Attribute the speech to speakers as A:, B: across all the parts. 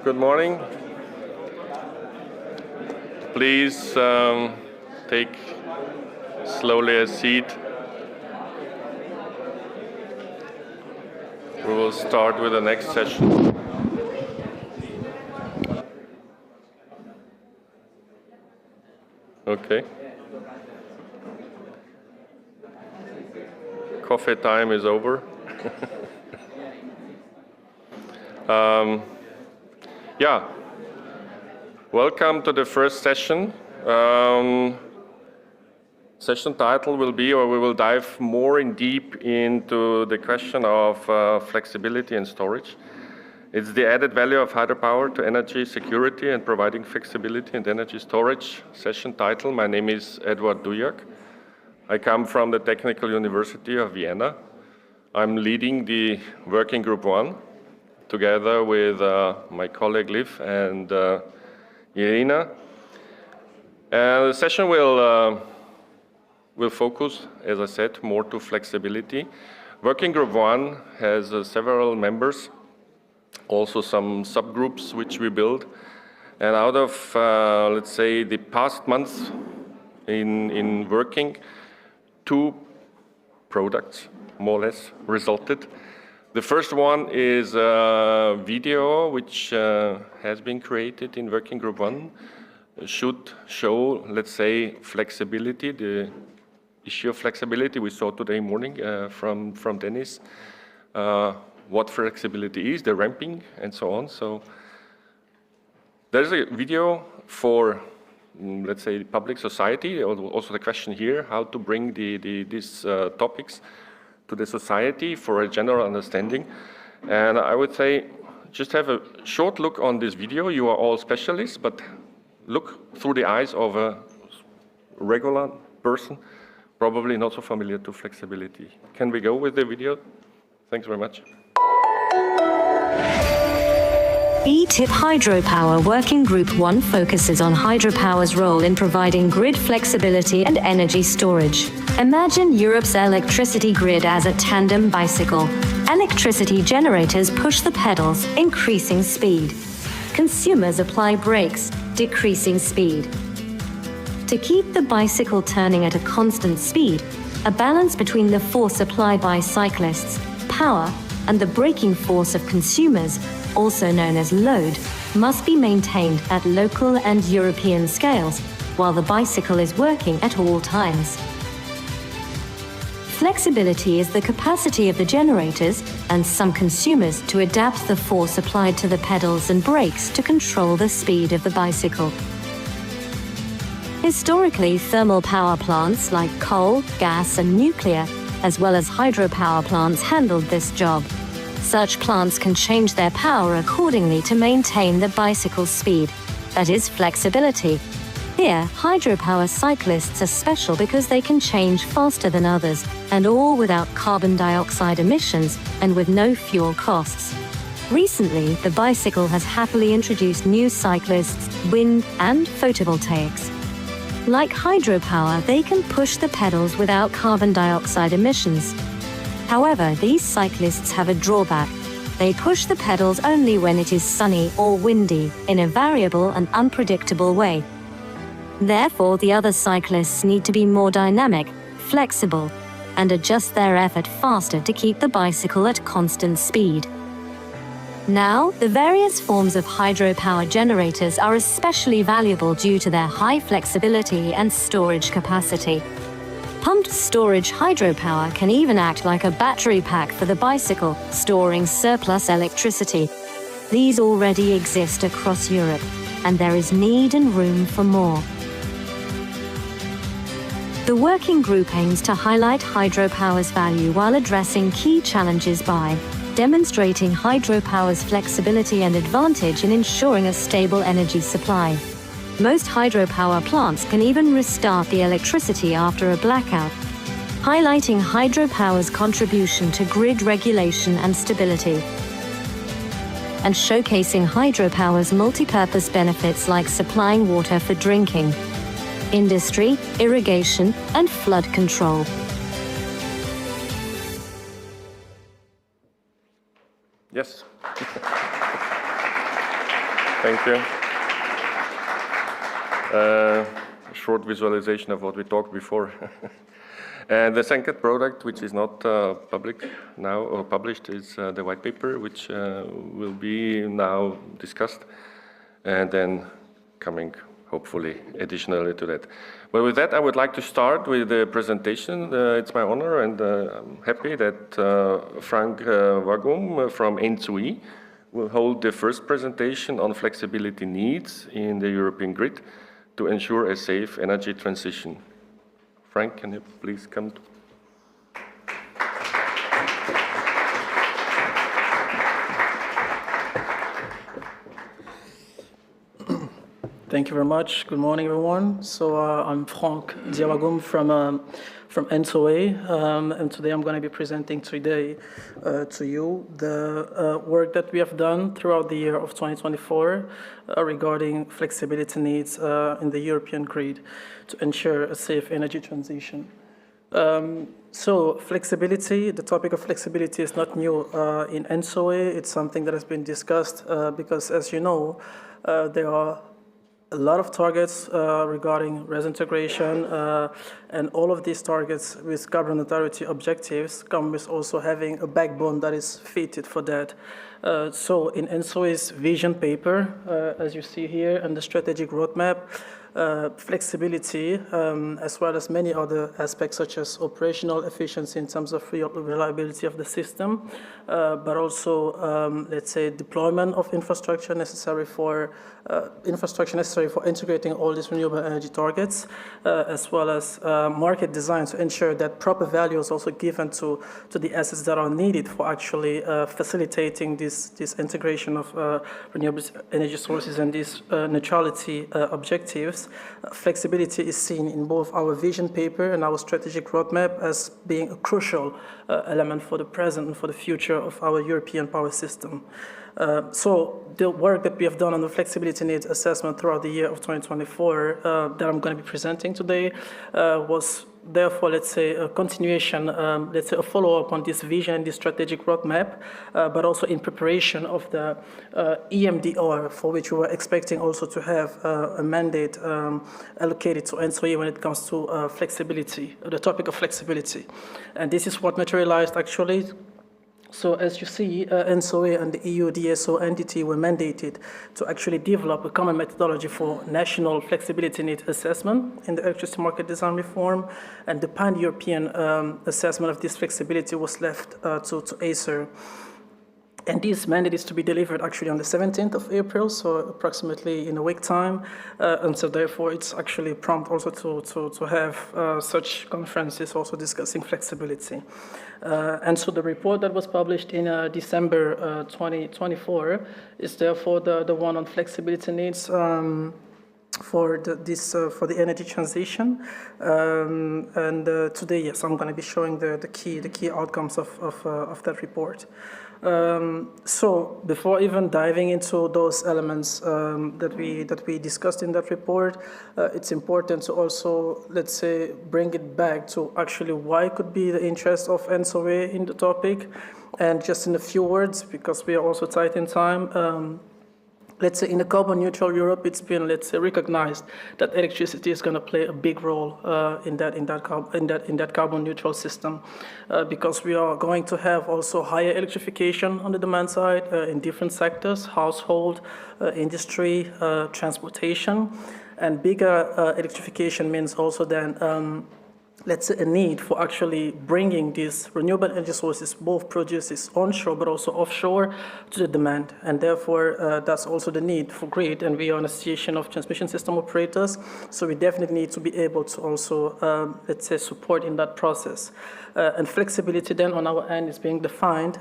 A: Good morning. Please take slowly a seat. We will start with the next session. Okay. Coffee time is over. Yeah. Welcome to the first session. Session title will be, or we will dive more in deep into the question of flexibility and storage. It's the added value of hydropower to energy security and providing flexibility and energy storage. Session title. My name is Edward Dujak. I come from the Technical University of Vienna. I'm leading the Working Group 1 together with my colleague Liv and Irina. The session will focus, as I said, more to flexibility. Working Group 1 has several members, also some subgroups which we build. And out of, let's say, the past months in working, 2 products, more or less, resulted. The first one is a video which has been created in Working Group 1. Should show, let's say, flexibility, the issue of flexibility we saw today morning from Dennis. What flexibility is, the ramping, and so on. So there's a video for, let's say, public society. Also the question here, how to bring these topics to the society for a general understanding. And I would say, just have a short look on this video. You are all specialists, but look through the eyes of a regular person, probably not so familiar to flexibility. Can we go with the video? Thanks very much.
B: E-TIP Hydropower Working Group 1 focuses on hydropower's role in providing grid flexibility and energy storage. Imagine Europe's electricity grid as a tandem bicycle. Electricity generators push the pedals, increasing speed. Consumers apply brakes, decreasing speed. To keep the bicycle turning at a constant speed, a balance between the force applied by cyclists, power, and the braking force of consumers, also known as load, must be maintained at local and European scales, while the bicycle is working at all times. Flexibility is the capacity of the generators and some consumers to adapt the force applied to the pedals and brakes to control the speed of the bicycle. Historically, thermal power plants like coal, gas, and nuclear, as well as hydropower plants, handled this job. Such plants can change their power accordingly to maintain the bicycle's speed, that is, flexibility. Here, hydropower cyclists are special because they can change faster than others, and all without carbon dioxide emissions and with no fuel costs. Recently, the bicycle has happily introduced new cyclists, wind, and photovoltaics. Like hydropower, they can push the pedals without carbon dioxide emissions. However, these cyclists have a drawback. They push the pedals only when it is sunny or windy, in a variable and unpredictable way. Therefore, the other cyclists need to be more dynamic, flexible, and adjust their effort faster to keep the bicycle at constant speed. Now, the various forms of hydropower generators are especially valuable due to their high flexibility and storage capacity. Pumped storage hydropower can even act like a battery pack for the bicycle, storing surplus electricity. These already exist across Europe, and there is need and room for more. The working group aims to highlight hydropower's value while addressing key challenges by demonstrating hydropower's flexibility and advantage in ensuring a stable energy supply. Most hydropower plants can even restart the electricity after a blackout, highlighting hydropower's contribution to grid regulation and stability, and showcasing hydropower's multi-purpose benefits like supplying water for drinking, industry, irrigation, and flood control.
A: Yes. Thank you. Short visualization of what we talked before. And the second product, which is not public now or published, is the white paper, which will be now discussed, and then coming, hopefully, additionally to that. Well, with that, I would like to start with the presentation. It's my honor, and I'm happy that Frank Wagum from N2E will hold the first presentation on flexibility needs in the European grid to ensure a safe energy transition. Frank, can you please come to...
C: Thank you very much. Good morning, everyone. So I'm Frank Diawagum from N2E, and today I'm going to be presenting today to you the work that we have done throughout the year of 2024 regarding flexibility needs in the European grid to ensure a safe energy transition. So flexibility, the topic of flexibility is not new in N2E. It's something that has been discussed because, as you know, there are a lot of targets regarding reintegration, and all of these targets with carbon neutrality objectives come with also having a backbone that is fitted for that. So in N2E's vision paper, as you see here, and the strategic roadmap, flexibility, as well as many other aspects such as operational efficiency in terms of reliability of the system, but also, let's say, deployment of infrastructure necessary for integrating all these renewable energy targets, as well as market design to ensure that proper value is also given to the assets that are needed for actually facilitating this integration of renewable energy sources and these neutrality objectives. Flexibility is seen in both our vision paper and our strategic roadmap as being a crucial element for the present and for the future of our European power system. So the work that we have done on the flexibility needs assessment throughout the year of 2024 that I'm going to be presenting today was therefore, let's say, a continuation, let's say a follow-up on this vision, this strategic roadmap, but also in preparation of the EMDR, for which we were expecting also to have a mandate allocated to N2E when it comes to flexibility, the topic of flexibility. And this is what materialized actually. So as you see, N2E and the EU DSO entity were mandated to actually develop a common methodology for national flexibility need assessment in the electricity market design reform, and the pan-European assessment of this flexibility was left to ACER. And this mandate is to be delivered actually on the 17th of April, so approximately in a week time. And so therefore it's actually prompt also to have such conferences also discussing flexibility. And so the report that was published in December 2024 is therefore the one on flexibility needs for the energy transition. And today, yes, I'm going to be showing the key outcomes of that report. So before even diving into those elements that we discussed in that report, it's important to also, let's say, bring it back to actually why could be the interest of N2E in the topic. And just in a few words, because we are also tight in time, let's say in a carbon neutral Europe, it's been, let's say, recognized that electricity is going to play a big role in that carbon neutral system, because we are going to have also higher electrification on the demand side in different sectors: household, industry, transportation, and bigger electrification means also then let's say a need for actually bringing these renewable energy sources, both produced onshore but also offshore, to the demand. And therefore, that's also the need for grid. And we are an association of transmission system operators, so we definitely need to be able to also, let's say, support in that process. And flexibility then on our end is being defined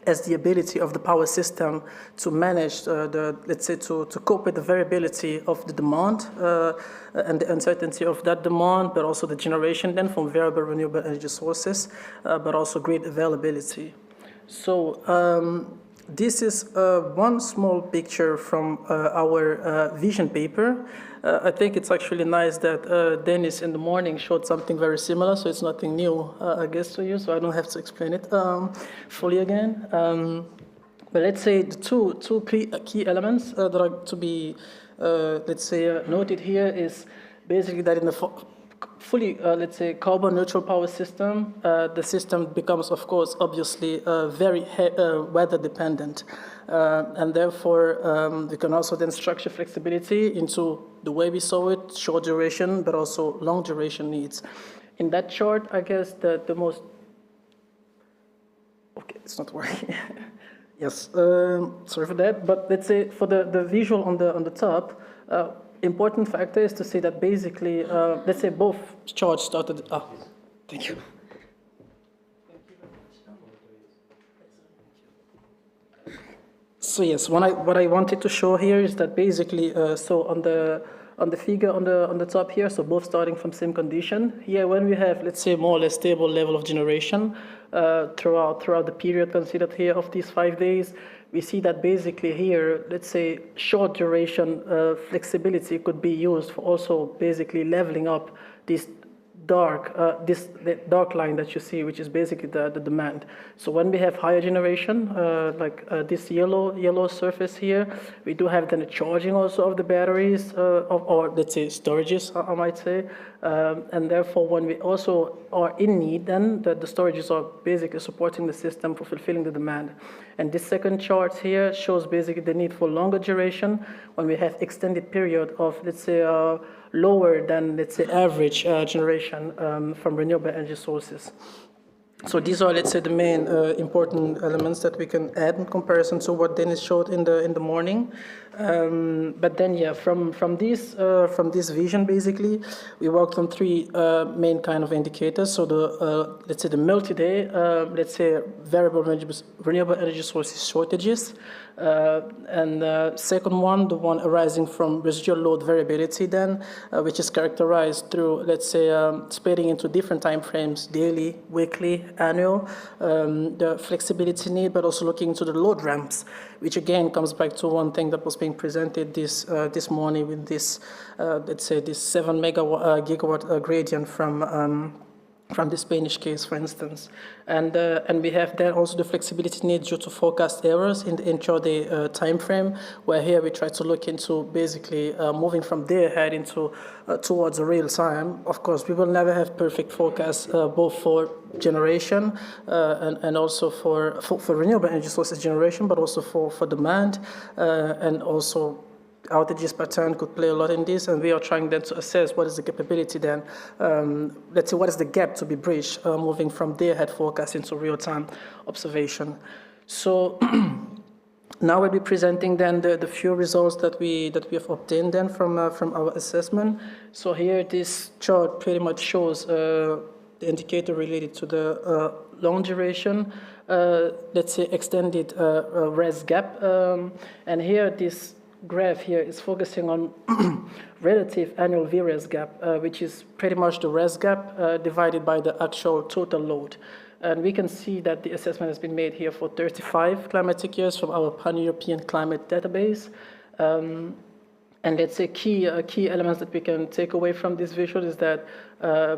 C: as the ability of the power system to manage let's say, to cope with the variability of the demand and the uncertainty of that demand, but also the generation then from variable renewable energy sources, but also grid availability. So this is one small picture from our vision paper. I think it's actually nice that Dennis in the morning showed something very similar, so it's nothing new, I guess, to you, so I don't have to explain it fully again. But let's say the two key elements that are to be, let's say, noted here is basically that in the fully, let's say, carbon neutral power system, the system becomes, of course, obviously very weather dependent. And therefore, we can also then structure flexibility into the way we saw it, short duration, but also long duration needs. In that chart, I guess the most, okay, it's not working. Yes, sorry for that. But let's say for the visual on the top, important factor is to say that basically, let's say both charts started. Thank you. So yes, what I wanted to show here is that basically, so on the figure on the top here, so both starting from same condition. Here, when we have, let's say, more or less stable level of generation throughout the period considered here of these 5 days, we see that basically here, let's say, short duration flexibility could be used for also basically leveling up this dark line that you see, which is basically the demand. So when we have higher generation, like this yellow surface here, we do have then a charging also of the batteries, or let's say storages, I might say. And therefore, when we also are in need, then the storages are basically supporting the system for fulfilling the demand. And this second chart here shows basically the need for longer duration when we have extended period of, let's say, lower than, let's say, average generation from renewable energy sources. So these are, let's say, the main important elements that we can add in comparison to what Dennis showed in the morning. But then, yeah, from this vision, basically, we worked on 3 main kind of indicators. So the let's say the multi-day, let's say variable renewable energy sources shortages, and second one, the one arising from residual load variability, then, which is characterized through, let's say, splitting into different time frames: daily, weekly, annual, the flexibility need, but also looking into the load ramps, which again comes back to one thing that was being presented this morning with this, let's say, this 7 gigawatt gradient from the Spanish case, for instance. And we have then also the flexibility need due to forecast errors in the intraday time frame, where here we try to look into basically moving from day ahead into towards a real time. Of course, we will never have perfect forecasts both for generation and also for renewable energy sources generation, but also for demand, and also outages pattern could play a lot in this, and we are trying then to assess what is the capability then, let's say, what is the gap to be bridged moving from day-ahead forecast into real-time observation. So now we'll be presenting then the few results that we have obtained then from our assessment. So here this chart pretty much shows the indicator related to the long duration, let's say extended res gap, and here this graph here is focusing on relative annual VRES gap, which is pretty much the res gap divided by the actual total load. And we can see that the assessment has been made here for 35 climatic years from our pan-European climate database. And let's say key elements that we can take away from this visual is that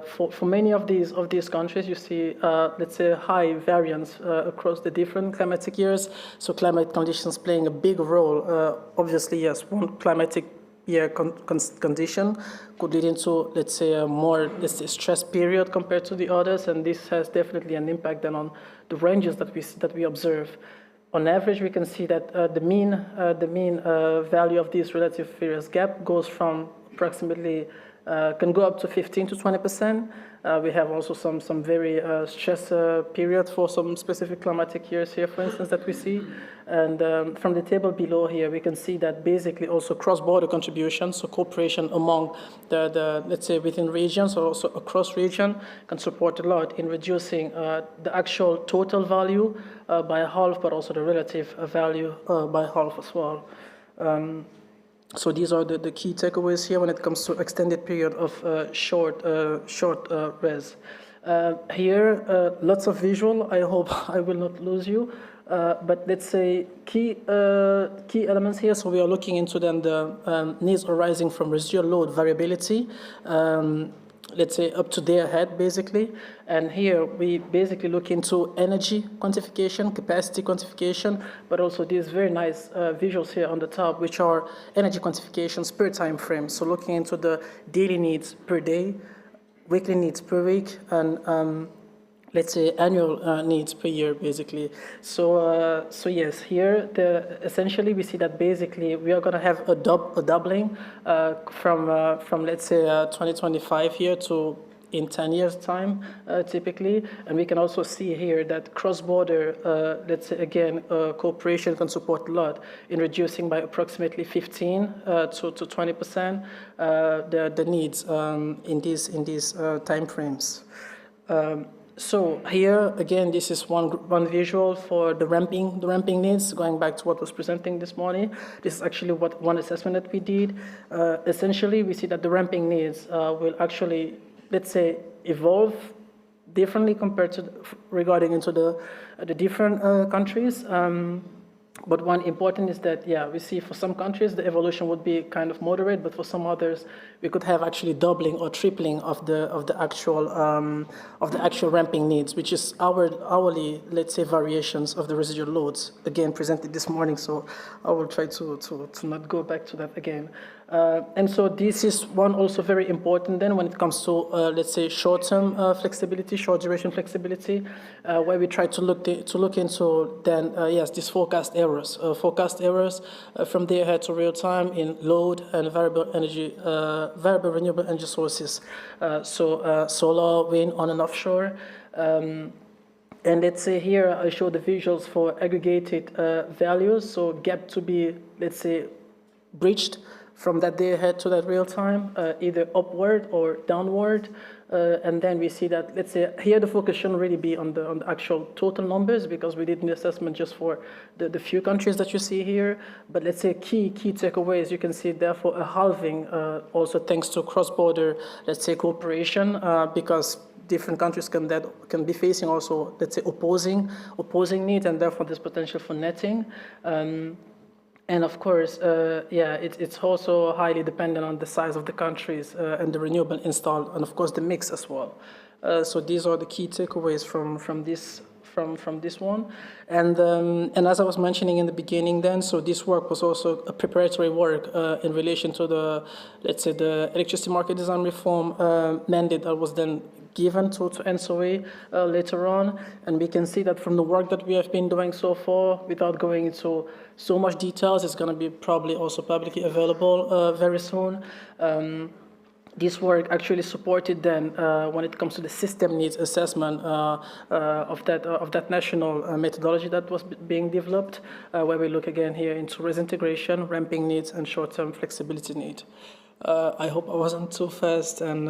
C: for many of these countries, you see, let's say, high variance across the different climatic years. So climate conditions playing a big role. Obviously, yes, one climatic year condition could lead into, let's say, a more, let's say, stress period compared to the others, and this has definitely an impact then on the ranges that we observe. On average, we can see that the mean value of this relative variance gap goes from approximately, can go up to 15 to 20%. We have also some very stress period for some specific climatic years here, for instance, that we see. And from the table below here, we can see that basically also cross-border contributions, so cooperation among the let's say, within regions or also across region can support a lot in reducing the actual total value by half, but also the relative value by half as well. So these are the key takeaways here when it comes to extended period of short res. Here, lots of visual. I hope I will not lose you. But let's say key elements here. So we are looking into then the needs arising from residual load variability. let's say, up to their head, basically. And here we basically look into energy quantification, capacity quantification, but also these very nice visuals here on the top, which are energy quantifications per time frame. So looking into the daily needs per day, weekly needs per week, and let's say annual needs per year, basically. So yes, here essentially we see that basically we are going to have a doubling from let's say 2025 here to in 10 years time, typically. And we can also see here that cross-border, let's say again, cooperation can support a lot in reducing by approximately 15 to 20% the needs in these time frames. So here again, this is one visual for the ramping needs. Going back to what was presenting this morning, this is actually one assessment that we did. Essentially, we see that the ramping needs will actually, let's say, evolve differently compared to regarding into the different countries. But one important is that, yeah, we see for some countries the evolution would be kind of moderate, but for some others we could have actually doubling or tripling of the actual ramping needs, which is hourly, let's say, variations of the residual loads. Again, presented this morning, so I will try to not go back to that again. And so this is one also very important then when it comes to, let's say, short-term flexibility, short-duration flexibility, where we try to look into then, yes, these forecast errors from day ahead to real time in load and variable renewable energy sources. So solar, wind, on and offshore. And let's say here I show the visuals for aggregated values, so gap to be, let's say, bridged from that day ahead to that real time, either upward or downward. And then we see that, let's say, here the focus shouldn't really be on the actual total numbers, because we did an assessment just for the few countries that you see here. But let's say key takeaways, you can see therefore a halving, also thanks to cross-border, let's say, cooperation, because different countries can be facing also, let's say, opposing needs, and therefore there's potential for netting. And of course, yeah, it's also highly dependent on the size of the countries and the renewable installed, and of course the mix as well. So these are the key takeaways from this one. And as I was mentioning in the beginning then, so this work was also a preparatory work in relation to the, let's say, the electricity market design reform mandate that was then given to NSOE later on. And we can see that from the work that we have been doing so far, without going into so much details, it's going to be probably also publicly available very soon. This work actually supported then when it comes to the system needs assessment of that national methodology that was being developed, where we look again here into res integration, ramping needs, and short-term flexibility need. I hope I wasn't too fast, and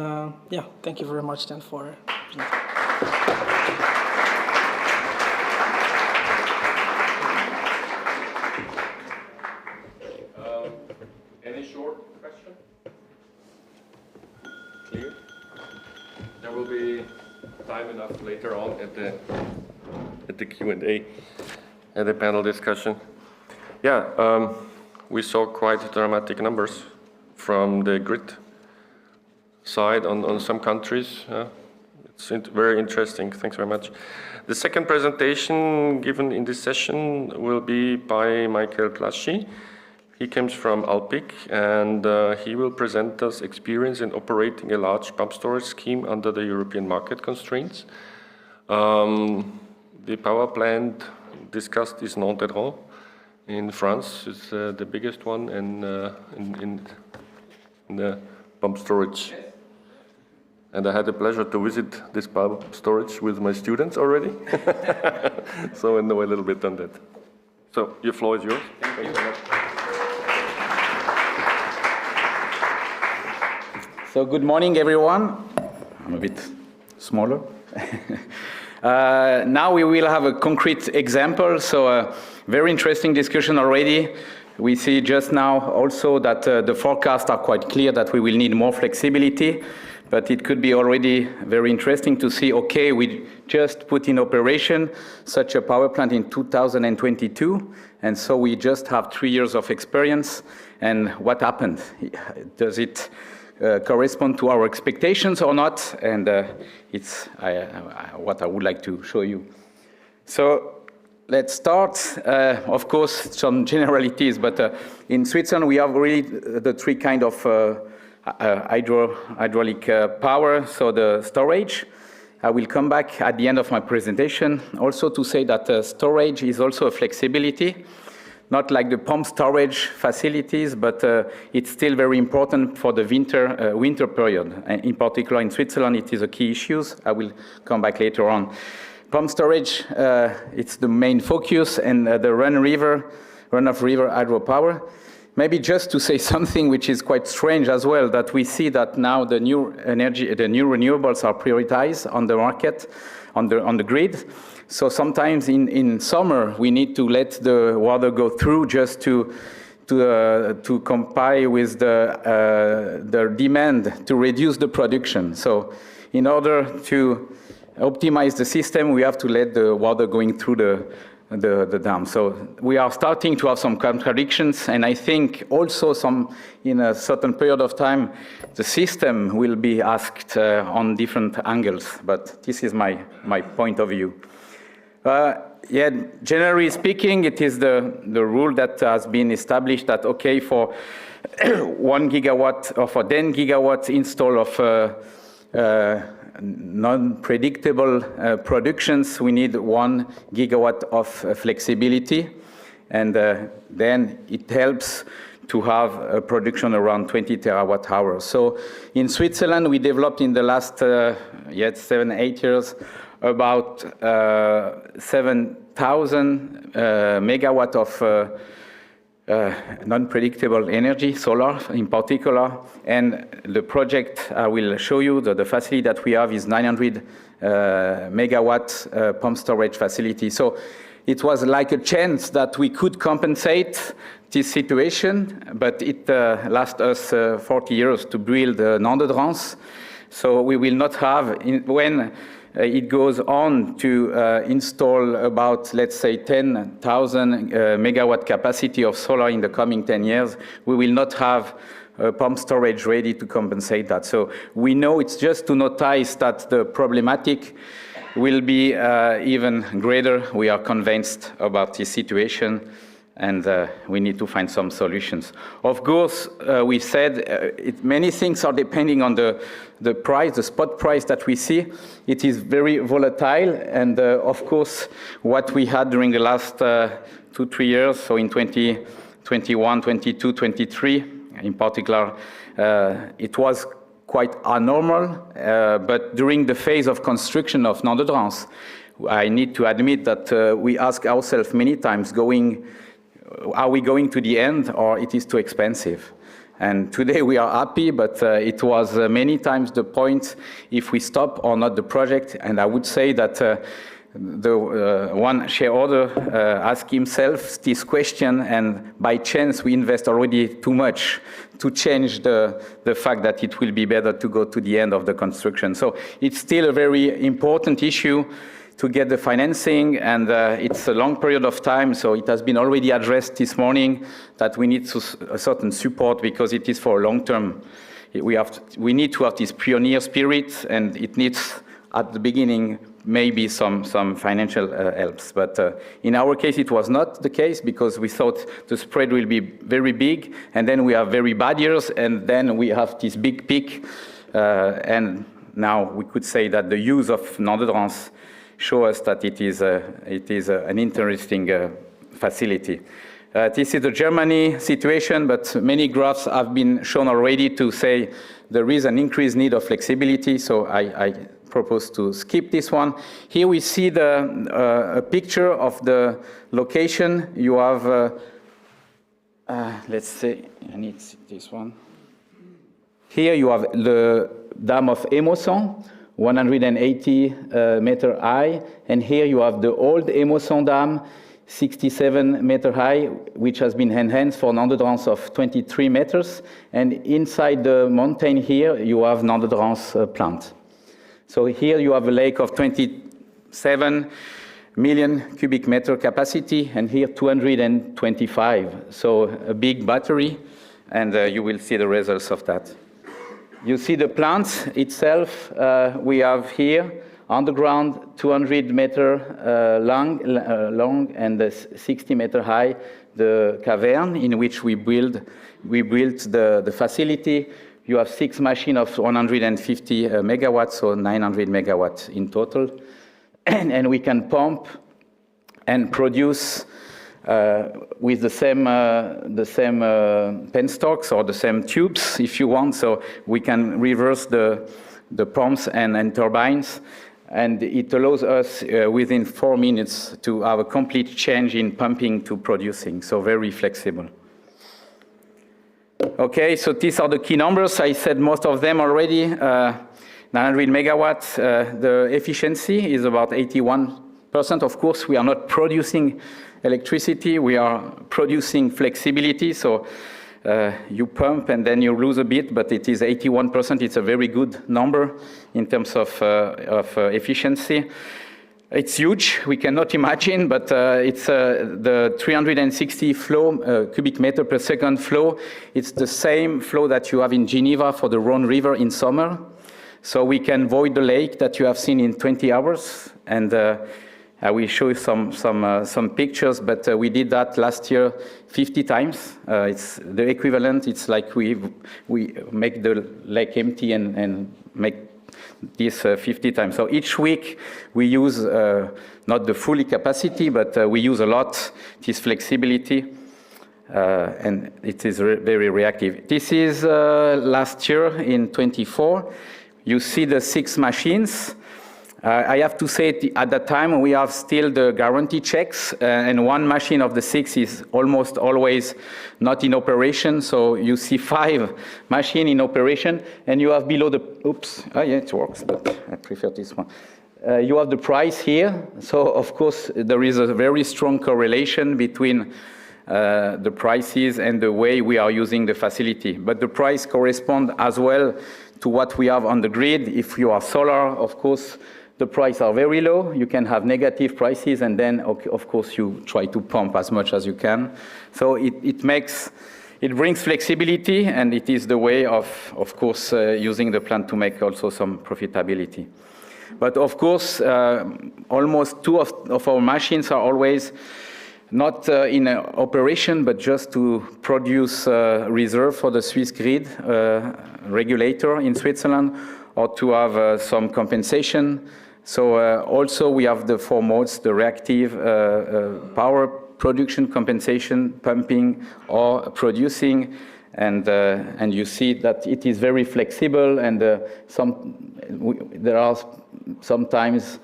C: yeah, thank you very much then for presenting.
A: Any short question? Clear? There will be time enough later on at the Q&A, at the panel discussion. Yeah, we saw quite dramatic numbers from the grid side on some countries. It's very interesting. Thanks very much. The second presentation given in this session will be by Michael Plaschi. He comes from Alpic, and he will present us experience in operating a large pump storage scheme under the European market constraints. The power plant discussed is Nanterre in France. It's the biggest one in the pump storage. And I had the pleasure to visit this pump storage with my students already. So I know a little bit on that. So your floor is yours. Thank you very much.
D: So good morning, everyone. I'm a bit smaller. Now we will have a concrete example. So a very interesting discussion already. We see just now also that the forecasts are quite clear that we will need more flexibility, but it could be already very interesting to see, okay, we just put in operation such a power plant in 2022, and so we just have 3 years of experience, and what happened? Does it correspond to our expectations or not, and it's what I would like to show you. So let's start. Of course, some generalities, but in Switzerland we have really the three kind of hydraulic power. So the storage. I will come back at the end of my presentation also to say that storage is also a flexibility. Not like the pump storage facilities, but it's still very important for the winter period. And in particular, in Switzerland, it is a key issue. I will come back later on. Pump storage, it's the main focus, and the run-of-river hydropower. Maybe just to say something which is quite strange as well, that we see that now the new renewables are prioritized on the market, on the grid. So sometimes in summer, we need to let the water go through just to comply with the demand to reduce the production. So in order to optimize the system, we have to let the water going through the dam. So we are starting to have some contradictions, and I think also in a certain period of time, the system will be asked on different angles, but this is my point of view. Yeah, generally speaking, it is the rule that has been established that, okay, for 1 gigawatt or for 10 gigawatts install of non-predictable productions, we need 1 gigawatt of flexibility, and then it helps to have a production around 20 terawatt hours. So in Switzerland, we developed in the last 7-8 years about 7,000 megawatt of non-predictable energy, solar in particular, and the project I will show you, the facility that we have is 900 megawatt pump storage facility. So it was like a chance that we could compensate this situation, but it lasts us 40 years to build non-adherence. So we will not have, when it goes on to install about, let's say, 10,000 megawatt capacity of solar in the coming 10 years, we will not have pump storage ready to compensate that. So we know it's just to notice that the problematic will be even greater. We are convinced about this situation, and we need to find some solutions. Of course, we said many things are depending on the price, the spot price that we see. It is very volatile, and of course, what we had during the last 2-3 years, so in 2021, 22, 23, in particular, it was quite abnormal, but during the phase of construction of non-adherence, I need to admit that we ask ourselves many times, are we going to the end, or it is too expensive? And today we are happy, but it was many times the point if we stop or not the project. And I would say that the one shareholder asked himself this question, and by chance we invest already too much to change the fact that it will be better to go to the end of the construction. So it's still a very important issue to get the financing, and it's a long period of time, so it has been already addressed this morning that we need a certain support because it is for a long term. We need to have this pioneer spirit, and it needs, at the beginning, maybe some financial helps. But in our case, it was not the case because we thought the spread will be very big, and then we have very bad years, and then we have this big peak, and now we could say that the use of non-adherence show us that it is an interesting facility. This is the Germany situation, but many graphs have been shown already to say there is an increased need of flexibility, so I propose to skip this one. Here we see a picture of the location. You have, let's say, I need this one. Here you have the dam of Émosson, 180 meter high, and here you have the old Émosson dam, 67 meter high, which has been enhanced for non-adherence of 23 meters, and inside the mountain here you have non-adherence plant. So here you have a lake of 27 million cubic meter capacity, and here 225, so a big battery, and you will see the results of that. You see the plant itself. We have here underground, 200-meter long and 60-meter high, the cavern in which we built the facility. You have 6 machines of 150 megawatts, so 900 megawatts in total. And we can pump and produce with the same penstocks or the same tubes, if you want. So we can reverse the pumps and turbines. And it allows us within 4 minutes to have a complete change in pumping to producing, so very flexible. Okay, so these are the key numbers. I said most of them already. 900 megawatts, the efficiency is about 81%. Of course, we are not producing electricity, we are producing flexibility, so you pump and then you lose a bit, but it is 81%. It's a very good number in terms of efficiency. It's huge, we cannot imagine, but it's the 360 flow, cubic meter per second flow. It's the same flow that you have in Geneva for the Rhone River in summer. So we can void the lake that you have seen in 20 hours. And I will show you some pictures, but we did that last year 50 times. It's the equivalent. It's like we make the lake empty and make this 50 times. So each week we use not the full capacity, but we use a lot this flexibility, and it is very reactive. This is last year in 24. You see the 6 machines. I have to say at that time we have still the guarantee checks, and 1 machine of the 6 is almost always not in operation. So you see 5 machines in operation, and you have below the, yeah, it works, but I prefer this one. You have the price here. So of course there is a very strong correlation between the prices and the way we are using the facility. But the price corresponds as well to what we have on the grid. If you are solar, of course, the prices are very low. You can have negative prices, and then, of course, you try to pump as much as you can. So it brings flexibility, and it is the way of course, using the plant to make also some profitability. But of course, almost 2 of our machines are always not in operation, but just to produce reserve for the Swiss grid regulator in Switzerland, or to have some compensation. So also we have the 4 modes, the reactive power production, compensation, pumping, or producing. And you see that it is very flexible, and there are sometimes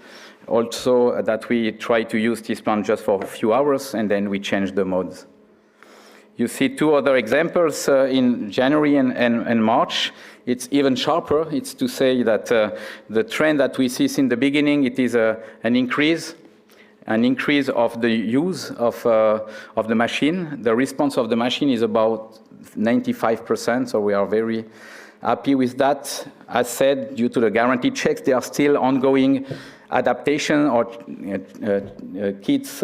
D: also that we try to use this plant just for a few hours, and then we change the modes. You see 2 other examples in January and March. It's even sharper. It's to say that the trend that we see in the beginning, it is an increase of the use of the machine. The response of the machine is about 95%, so we are very happy with that. As said, due to the guarantee checks, there are still ongoing adaptation or kids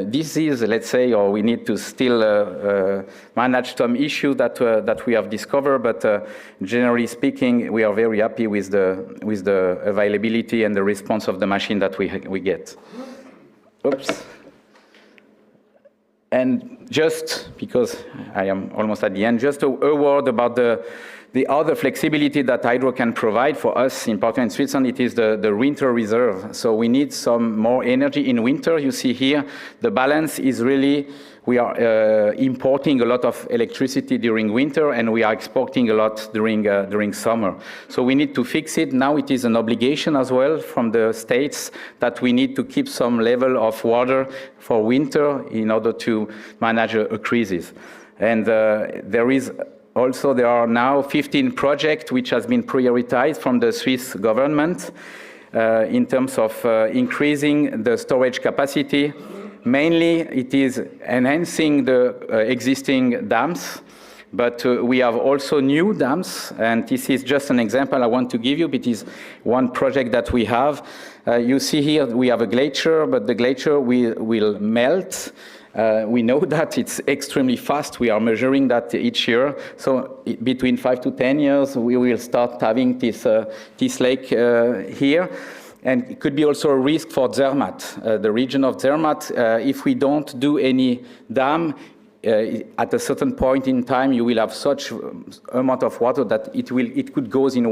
D: disease, let's say, or we need to still manage some issues that we have discovered. But generally speaking, we are very happy with the availability and the response of the machine that we get. Oops. And just because I am almost at the end, just a word about the other flexibility that hydro can provide for us, in particular in Switzerland. It is the winter reserve. So we need some more energy in winter. You see here, the balance is really, we are importing a lot of electricity during winter, and we are exporting a lot during summer. So we need to fix it. Now it is an obligation as well from the states that we need to keep some level of water for winter in order to manage a crisis. And there are now 15 projects which has been prioritized from the Swiss government in terms of increasing the storage capacity. Mainly, it is enhancing the existing dams, but we have also new dams, and this is just an example I want to give you. It is one project that we have. You see here we have a glacier, but the glacier will melt, We know that it's extremely fast. We are measuring that each year. So between 5 to 10 years, we will start having this lake here. And it could be also a risk for Zermatt, the region of Zermatt. If we don't do any dam, at a certain point in time, you will have such amount of water that it could go in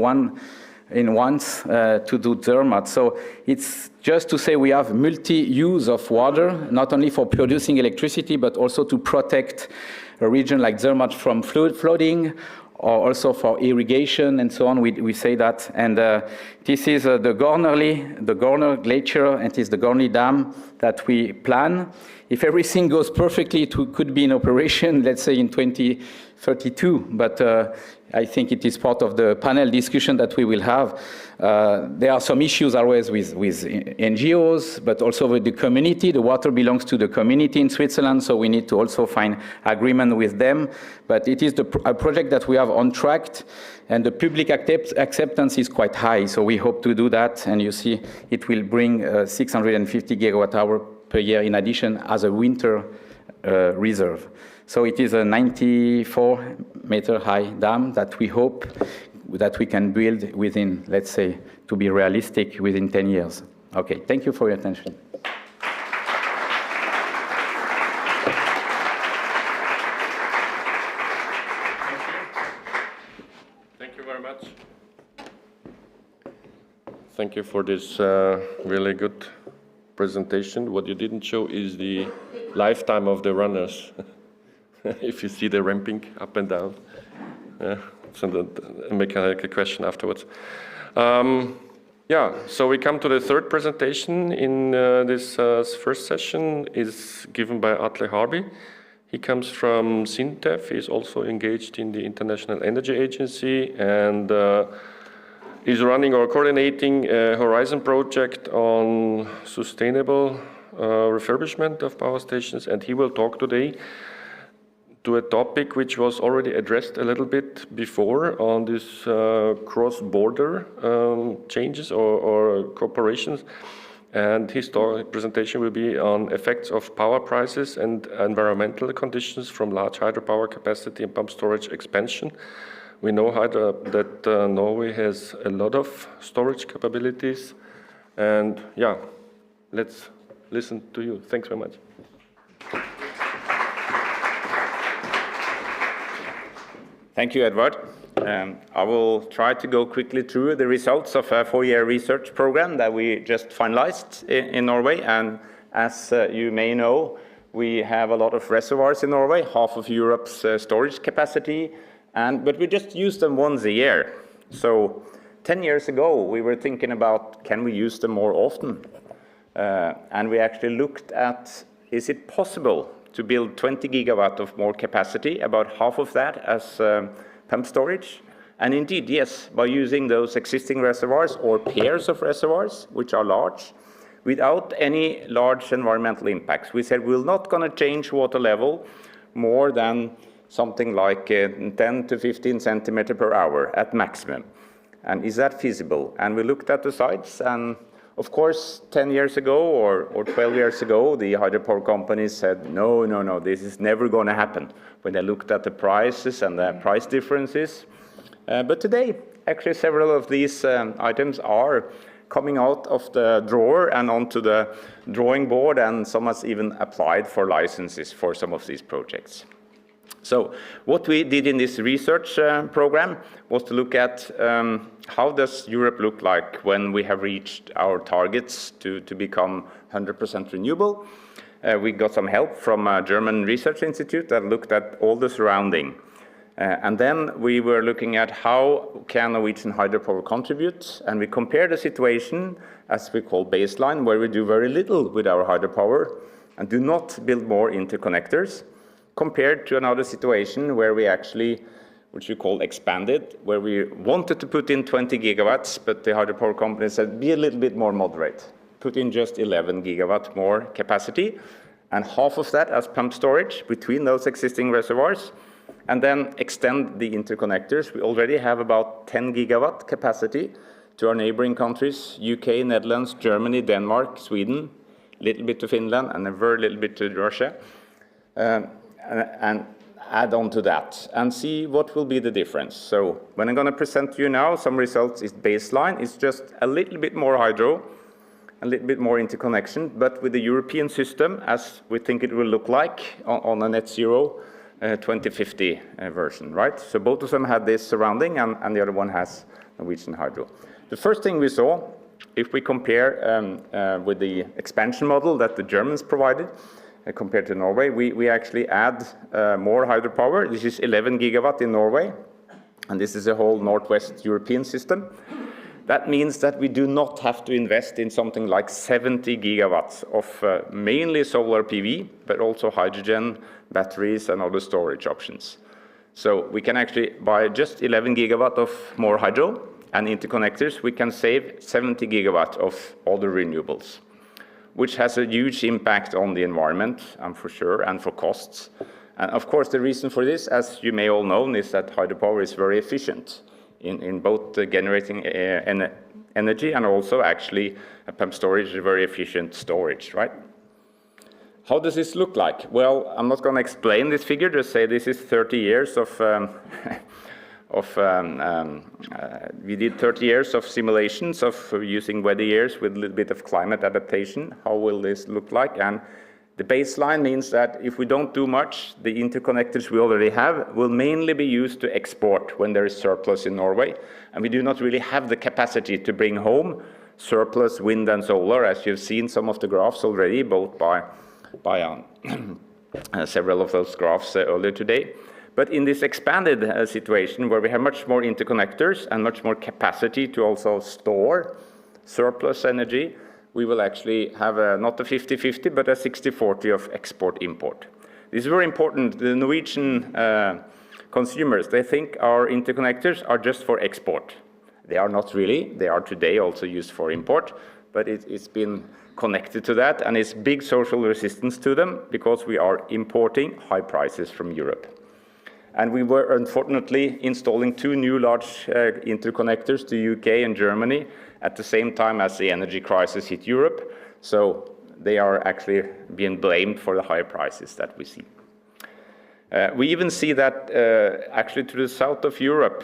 D: once to do Zermatt. So it's just to say we have multi-use of water, not only for producing electricity, but also to protect a region like Zermatt from flooding, or also for irrigation and so on. We say that. And this is the Gorner Glacier, and it is the Gorney Dam that we plan. If everything goes perfectly, it could be in operation, let's say in 2032, but I think it is part of the panel discussion that we will have. There are some issues always with NGOs, but also with the community. The water belongs to the community in Switzerland, so we need to also find agreement with them. But it is a project that we have on track, and the public acceptance is quite high, so we hope to do that, and you see it will bring 650 gigawatt hour per year in addition as a winter reserve. So it is a 94-meter high dam that we hope that we can build within, let's say, to be realistic, within 10 years. Okay, thank you for your attention.
A: Thank you very much. Thank you for this really good presentation. What you didn't show is the lifetime of the runners. If you see the ramping up and down. So a mechanical question afterwards. Yeah, so we come to the third presentation in this first session is given by Atle Harby. He comes from SINTEF. He's also engaged in the International Energy Agency and is running or coordinating a Horizon project on sustainable refurbishment of power stations. And he will talk today to a topic which was already addressed a little bit before on this cross-border changes or cooperations. And his presentation will be on effects of power prices and environmental conditions from large hydropower capacity and pump storage expansion. We know that Norway has a lot of storage capabilities. And yeah, let's listen to you. Thanks very much.
E: Thank you, Edward. I will try to go quickly through the results of a 4-year research program that we just finalized in Norway. And as you may know, we have a lot of reservoirs in Norway, half of Europe's storage capacity, but we just use them once a year. So 10 years ago, we were thinking about, can we use them more often? And we actually looked at, is it possible to build 20 gigawatt of more capacity, about half of that as pump storage? And indeed, yes, by using those existing reservoirs or pairs of reservoirs, which are large, without any large environmental impacts. We said we're not going to change water level more than something like 10 to 15 centimeter per hour at maximum. And is that feasible? And we looked at the sites, and of course, 10 years ago or 12 years ago, the hydropower companies said, no, this is never going to happen, when they looked at the prices and the price differences. But today, actually, several of these items are coming out of the drawer and onto the drawing board, and some has even applied for licenses for some of these projects. So what we did in this research program was to look at how does Europe look like when we have reached our targets to become 100% renewable. We got some help from a German research institute that looked at all the surrounding. And then we were looking at how can Norwegian hydropower contribute, and we compared the situation, as we call baseline, where we do very little with our hydropower and do not build more interconnectors, compared to another situation where we actually, which we call expanded, where we wanted to put in 20 gigawatts, but the hydropower company said, be a little bit more moderate. Put in just 11 gigawatt more capacity, and half of that as pump storage between those existing reservoirs, and then extend the interconnectors. We already have about 10 gigawatt capacity to our neighboring countries, UK, Netherlands, Germany, Denmark, Sweden, a little bit to Finland, and a very little bit to Russia. and add on to that and see what will be the difference. So when I'm going to present to you now some results is baseline. It's just a little bit more hydro, a little bit more interconnection, but with the European system as we think it will look like on a net zero 2050 version, right? So both of them had this surrounding and the other one has Norwegian hydro. The first thing we saw, if we compare with the expansion model that the Germans provided, compared to Norway, we actually add more hydropower. This is 11 gigawatt in Norway, and this is a whole Northwest European system. That means that we do not have to invest in something like 70 gigawatts of mainly solar PV, but also hydrogen, batteries, and other storage options. So we can actually, by just 11 gigawatt of more hydro and interconnectors, we can save 70 gigawatt of other renewables, which has a huge impact on the environment, for sure, and for costs. And of course, the reason for this, as you may all know, is that hydropower is very efficient in both generating energy and also actually pump storage is very efficient storage, right? How does this look like? Well, I'm not going to explain this figure, just say this is 30 years of we did 30 years of simulations of using weather years with a little bit of climate adaptation. How will this look like? And the baseline means that if we don't do much, the interconnectors we already have will mainly be used to export when there is surplus in Norway. And we do not really have the capacity to bring home surplus wind and solar, as you've seen some of the graphs already, both by several of those graphs earlier today. But in this expanded situation where we have much more interconnectors and much more capacity to also store surplus energy, we will actually have not a 50-50, but a 60-40 of export-import. This is very important. The Norwegian consumers, they think our interconnectors are just for export. They are not really. They are today also used for import, but it's been connected to that, and it's big social resistance to them because we are importing high prices from Europe. And we were unfortunately installing 2 new large interconnectors to UK and Germany at the same time as the energy crisis hit Europe. So they are actually being blamed for the high prices that we see. We even see that actually to the south of Europe,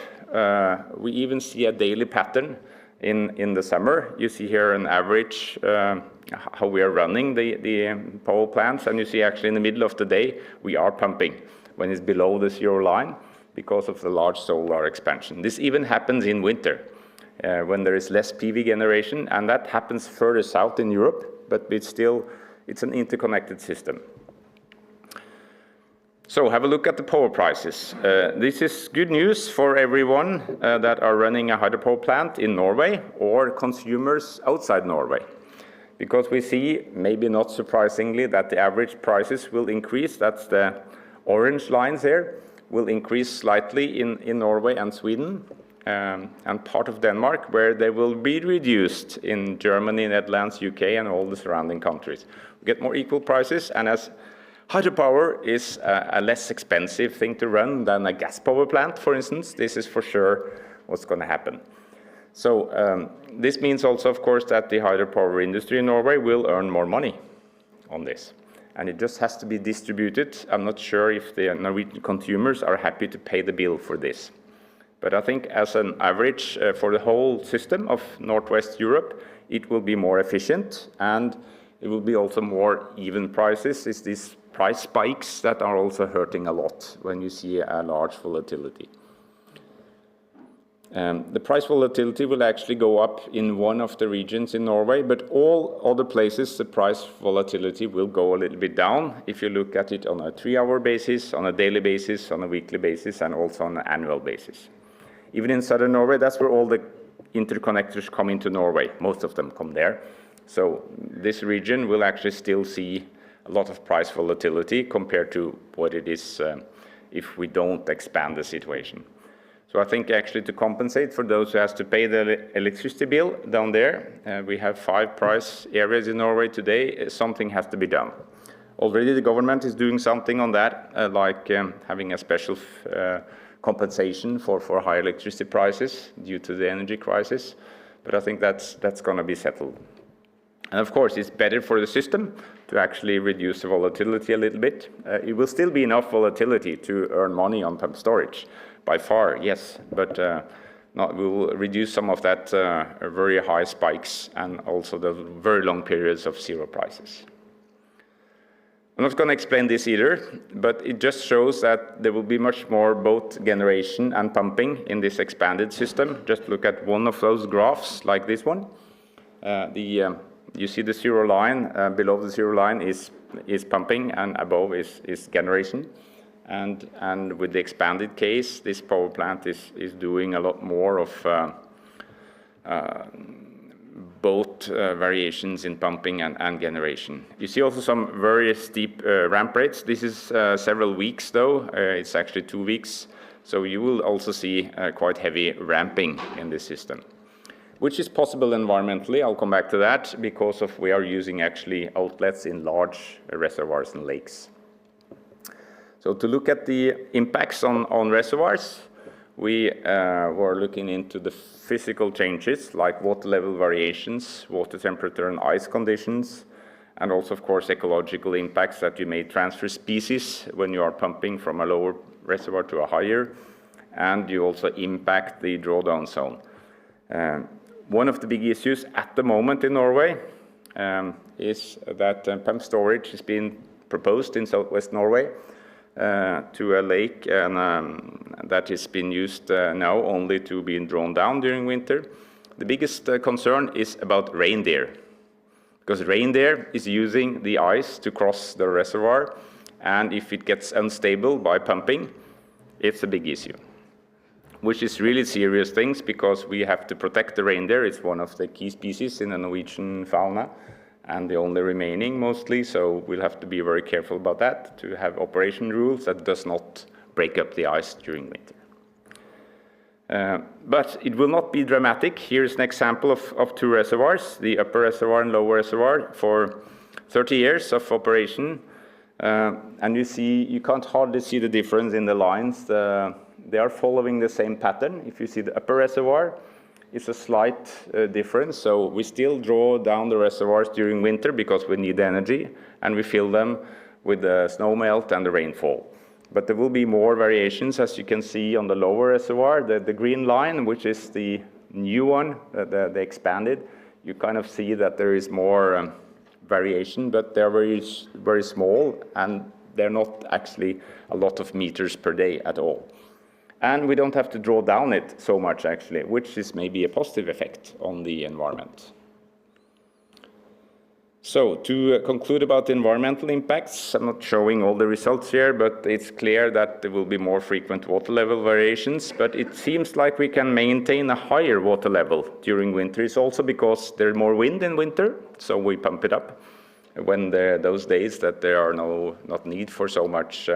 E: we even see a daily pattern in the summer. You see here an average how we are running the power plants, and you see actually in the middle of the day we are pumping when it's below the zero line because of the large solar expansion. This even happens in winter when there is less PV generation, and that happens further south in Europe, but it's an interconnected system. So have a look at the power prices. This is good news for everyone that are running a hydropower plant in Norway or consumers outside Norway, because we see, maybe not surprisingly, that the average prices will increase. That's the orange lines here, will increase slightly in Norway and Sweden and part of Denmark, where they will be reduced in Germany, Netherlands, UK, and all the surrounding countries. We get more equal prices, and as hydropower is a less expensive thing to run than a gas power plant, for instance, this is for sure what's going to happen. So this means also, of course, that the hydropower industry in Norway will earn more money on this. And it just has to be distributed. I'm not sure if the Norwegian consumers are happy to pay the bill for this. But I think as an average for the whole system of Northwest Europe, it will be more efficient, and it will be also more even prices. It's these price spikes that are also hurting a lot when you see a large volatility. The price volatility will actually go up in one of the regions in Norway, but all other places the price volatility will go a little bit down if you look at it on a 3-hour basis, on a daily basis, on a weekly basis, and also on an annual basis. Even in southern Norway, that's where all the interconnectors come into Norway. Most of them come there. So this region will actually still see a lot of price volatility compared to what it is if we don't expand the situation. So I think actually to compensate for those who has to pay the electricity bill down there, we have 5 price areas in Norway today, something has to be done. Already the government is doing something on that, like having a special compensation for high electricity prices due to the energy crisis, but I think that's going to be settled. And of course, it's better for the system to actually reduce the volatility a little bit. It will still be enough volatility to earn money on pump storage, by far, yes, but we will reduce some of that very high spikes and also the very long periods of zero prices. I'm not going to explain this either, but it just shows that there will be much more both generation and pumping in this expanded system. Just look at one of those graphs, like this one. You see the zero line, below the zero line is pumping, and above is generation. And with the expanded case, this power plant is doing a lot more of both variations in pumping and generation. You see also some very steep ramp rates. This is several weeks though, it's actually 2 weeks. So you will also see quite heavy ramping in this system, which is possible environmentally. I'll come back to that because we are using actually outlets in large reservoirs and lakes. So to look at the impacts on reservoirs, we were looking into the physical changes like water level variations, water temperature and ice conditions, and also of course ecological impacts that you may transfer species when you are pumping from a lower reservoir to a higher, and you also impact the drawdown zone. One of the big issues at the moment in Norway is that pump storage is being proposed in southwest Norway to a lake that is being used now only to be drawn down during winter. The biggest concern is about reindeer, because reindeer is using the ice to cross the reservoir, and if it gets unstable by pumping, it's a big issue, which is really serious things because we have to protect the reindeer. It's one of the key species in the Norwegian fauna and the only remaining mostly, so we'll have to be very careful about that, to have operation rules that does not break up the ice during winter. But it will not be dramatic. Here's an example of two reservoirs, the upper reservoir and lower reservoir, for 30 years of operation. And you can't hardly see the difference in the lines. They are following the same pattern. If you see the upper reservoir, it's a slight difference. So we still draw down the reservoirs during winter because we need energy, and we fill them with the snow melt and the rainfall. But there will be more variations, as you can see on the lower reservoir. The green line, which is the new one, the expanded, you kind of see that there is more variation, but they're very, very small, and they're not actually a lot of meters per day at all. And we don't have to draw down it so much, actually, which is maybe a positive effect on the environment. So to conclude about the environmental impacts, I'm not showing all the results here, but it's clear that there will be more frequent water level variations, but it seems like we can maintain a higher water level during winter. It's also because there's more wind in winter, so we pump it up when those days that there are not need for so much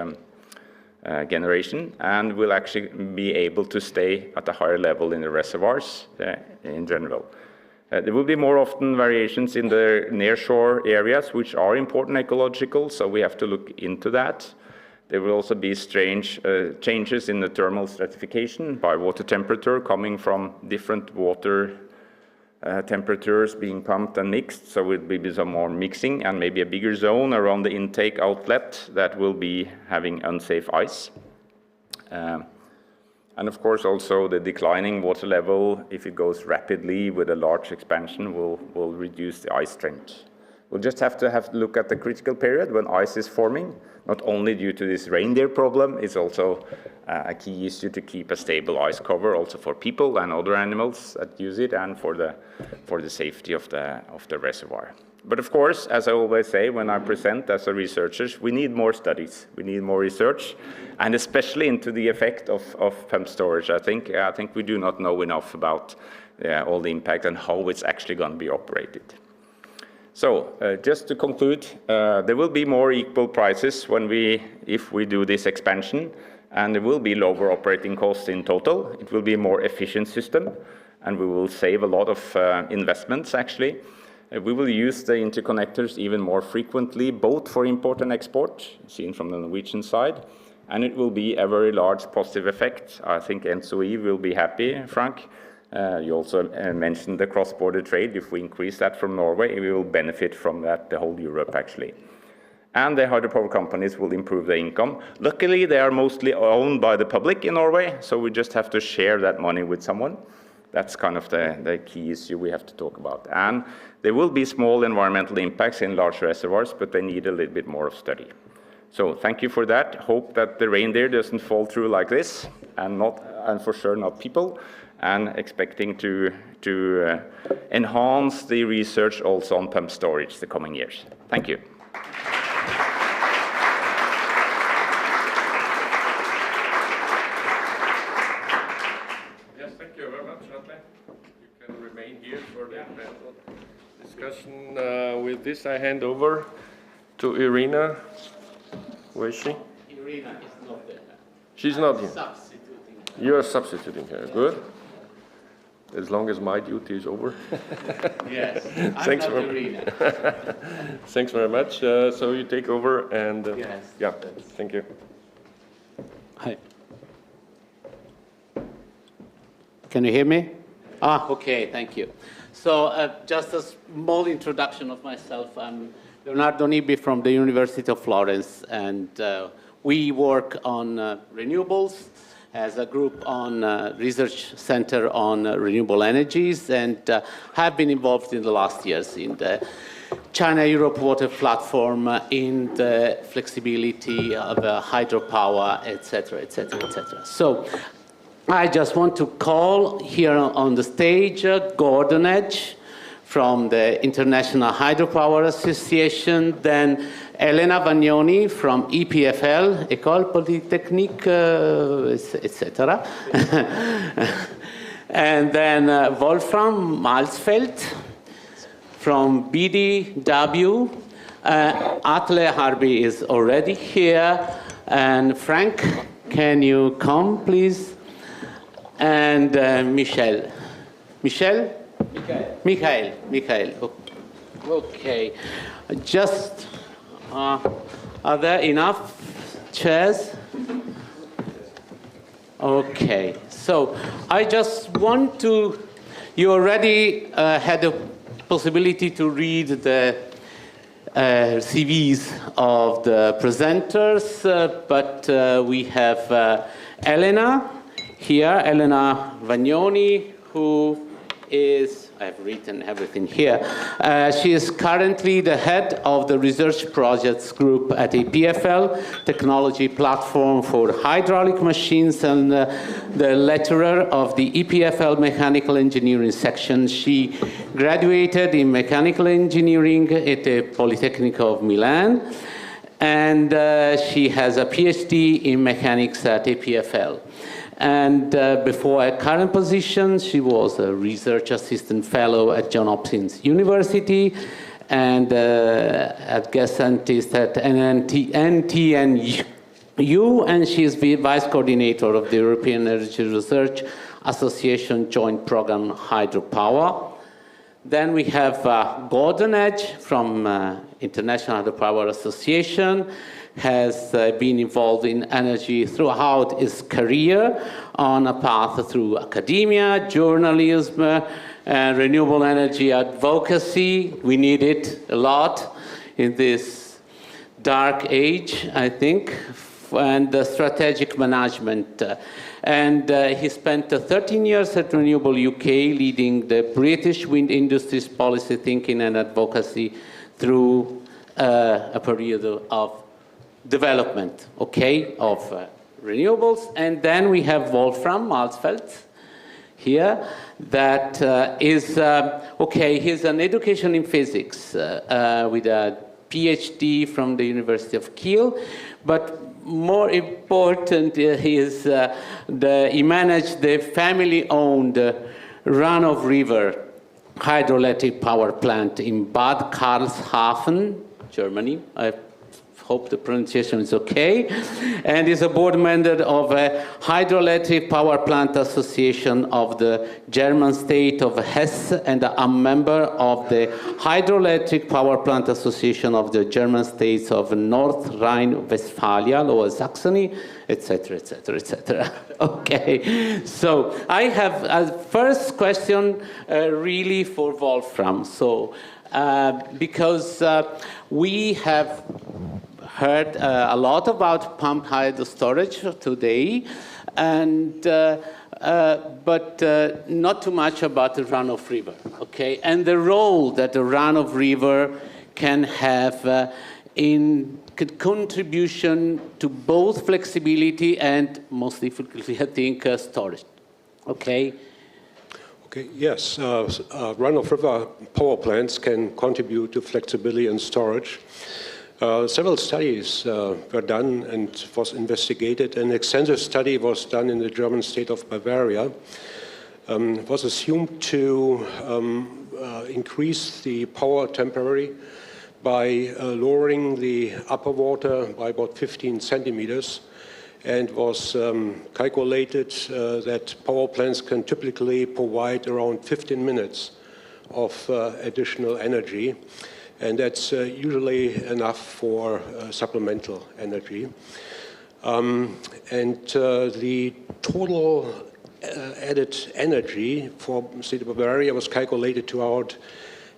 E: generation, and we'll actually be able to stay at a higher level in the reservoirs in general. There will be more often variations in the nearshore areas, which are important ecological, so we have to look into that. There will also be strange changes in the thermal stratification by water temperature coming from different water temperatures being pumped and mixed, so it will be some more mixing and maybe a bigger zone around the intake outlet that will be having unsafe ice. And of course also the declining water level, if it goes rapidly with a large expansion, will reduce the ice strength. We'll just have to look at the critical period when ice is forming, not only due to this reindeer problem, it's also a key issue to keep a stable ice cover also for people and other animals that use it, and for the safety of the reservoir. But of course, as I always say when I present as a researcher, we need more studies, we need more research, and especially into the effect of pump storage. I think we do not know enough about all the impact and how it's actually going to be operated. So just to conclude, there will be more equal prices if we do this expansion, and there will be lower operating costs in total. It will be a more efficient system, and we will save a lot of investments actually. We will use the interconnectors even more frequently, both for import and export, seen from the Norwegian side, and it will be a very large positive effect. I think NSOE will be happy, Frank, You also mentioned the cross-border trade. If we increase that from Norway, we will benefit from that, the whole Europe actually. And the hydropower companies will improve their income. Luckily, they are mostly owned by the public in Norway, so we just have to share that money with someone. That's kind of the key issue we have to talk about. And there will be small environmental impacts in large reservoirs, but they need a little bit more of study. So thank you for that. Hope that the reindeer doesn't fall through like this, and for sure not people, and expecting to enhance the research also on pump storage the coming years. Thank you.
A: Yes, thank you very much, Atle. You can remain here for the panel discussion. With this, I hand over to Irina. Where is she?
F: Irina is not there.
A: She's not here.
F: Substituting.
A: You are substituting her. Good. As long as my duty is over.
F: Yes,
A: Thanks
F: I'm not Irina.
A: Thanks very much. So you take over and
F: Yes.
A: yeah, thank you.
F: Hi. Can you hear me? Okay, thank you. So just a small introduction of myself. I'm Leonardo Nibbi from the University of Florence, and we work on renewables as a group on research center on renewable energies, and have been involved in the last years in the China-Europe water platform, in the flexibility of hydropower, etc., etc., etc. So I just want to call here on the stage Gordon Edge from the International Hydropower Association, then Elena Vagnoni from EPFL, École Polytechnique, etc. And then Wolfram Malsfeld from BDW. Atle Harby is already here. And Frank, can you come, please? And Michael. Okay. Just, are there enough chairs? Okay. So I just want to, you already had the possibility to read the CVs of the presenters, but we have Elena here, Elena Vagnoni, who is, I've written everything here. She is currently the head of the research projects group at EPFL, technology platform for hydraulic machines, and the lecturer of the EPFL mechanical engineering section. She graduated in mechanical engineering at the Polytechnic of Milan, and she has a PhD in mechanics at EPFL. And before her current position, she was a research assistant fellow at Johns Hopkins University and a guest scientist at NTNU, and she is the vice coordinator of the European Energy Research Association Joint Program Hydropower. Then we have Gordon Edge from International Hydropower Association, has been involved in energy throughout his career on a path through academia, journalism, renewable energy advocacy. We need it a lot in this dark age, I think, and strategic management. And he spent 13 years at Renewable UK, leading the British wind industry's policy thinking and advocacy through a period of development, okay, of renewables. And then we have Wolfram Malsfeld here, that is, okay, he's an education in physics with a PhD from the University of Kiel, but more important is he managed the family-owned run-of-river hydroelectric power plant in Bad Karlshafen, Germany. hope the pronunciation is okay, and is a board member of a Hydroelectric Power Plant Association of the German state of Hesse, and a member of the Hydroelectric Power Plant Association of the German states of North Rhine-Westphalia, Lower Saxony, etc., etc., etc. Okay, so I have a first question really for Wolfram. So, because we have heard a lot about pumped hydro storage today, and but not too much about the runoff river, okay? And the role that the runoff river can have in contribution to both flexibility and, most difficultly, I think, storage, okay?
G: Okay, yes, run-of-river power plants can contribute to flexibility and storage. Several studies were done and was investigated. An extensive study was done in the German state of Bavaria. It was assumed to increase the power temporarily by lowering the upper water by about 15 centimeters, and was calculated that power plants can typically provide around 15 minutes of additional energy, and that's usually enough for supplemental energy. The total added energy for the state of Bavaria was calculated to about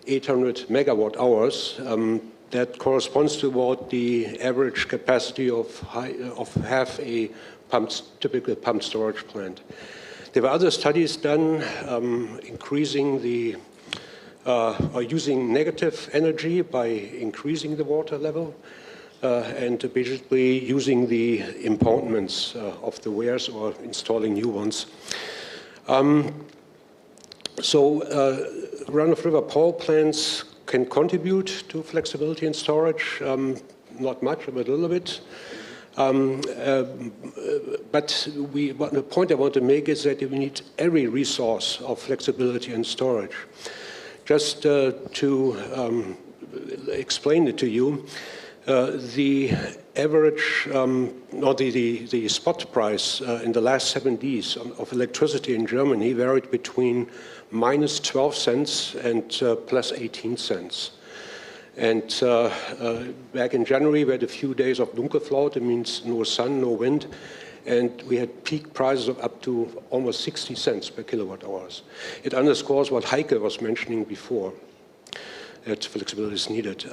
G: 800 megawatt hours. That corresponds to about the average capacity of half a typical pumped storage plant. There were other studies done increasing the or using negative energy by increasing the water level and basically using the impoundments of the weirs or installing new ones. Run-of-river power plants can contribute to flexibility and storage, not much, but a little bit. But the point I want to make is that we need every resource of flexibility and storage. Just to explain it to you, the average, or the spot price in the last 7 days of electricity in Germany varied between minus 12 cents and plus 18 cents. And back in January, we had a few days of Dunkelflaute, it means no sun, no wind, and we had peak prices of up to almost 60 cents per kilowatt hours. It underscores what Heike was mentioning before, that flexibility is needed.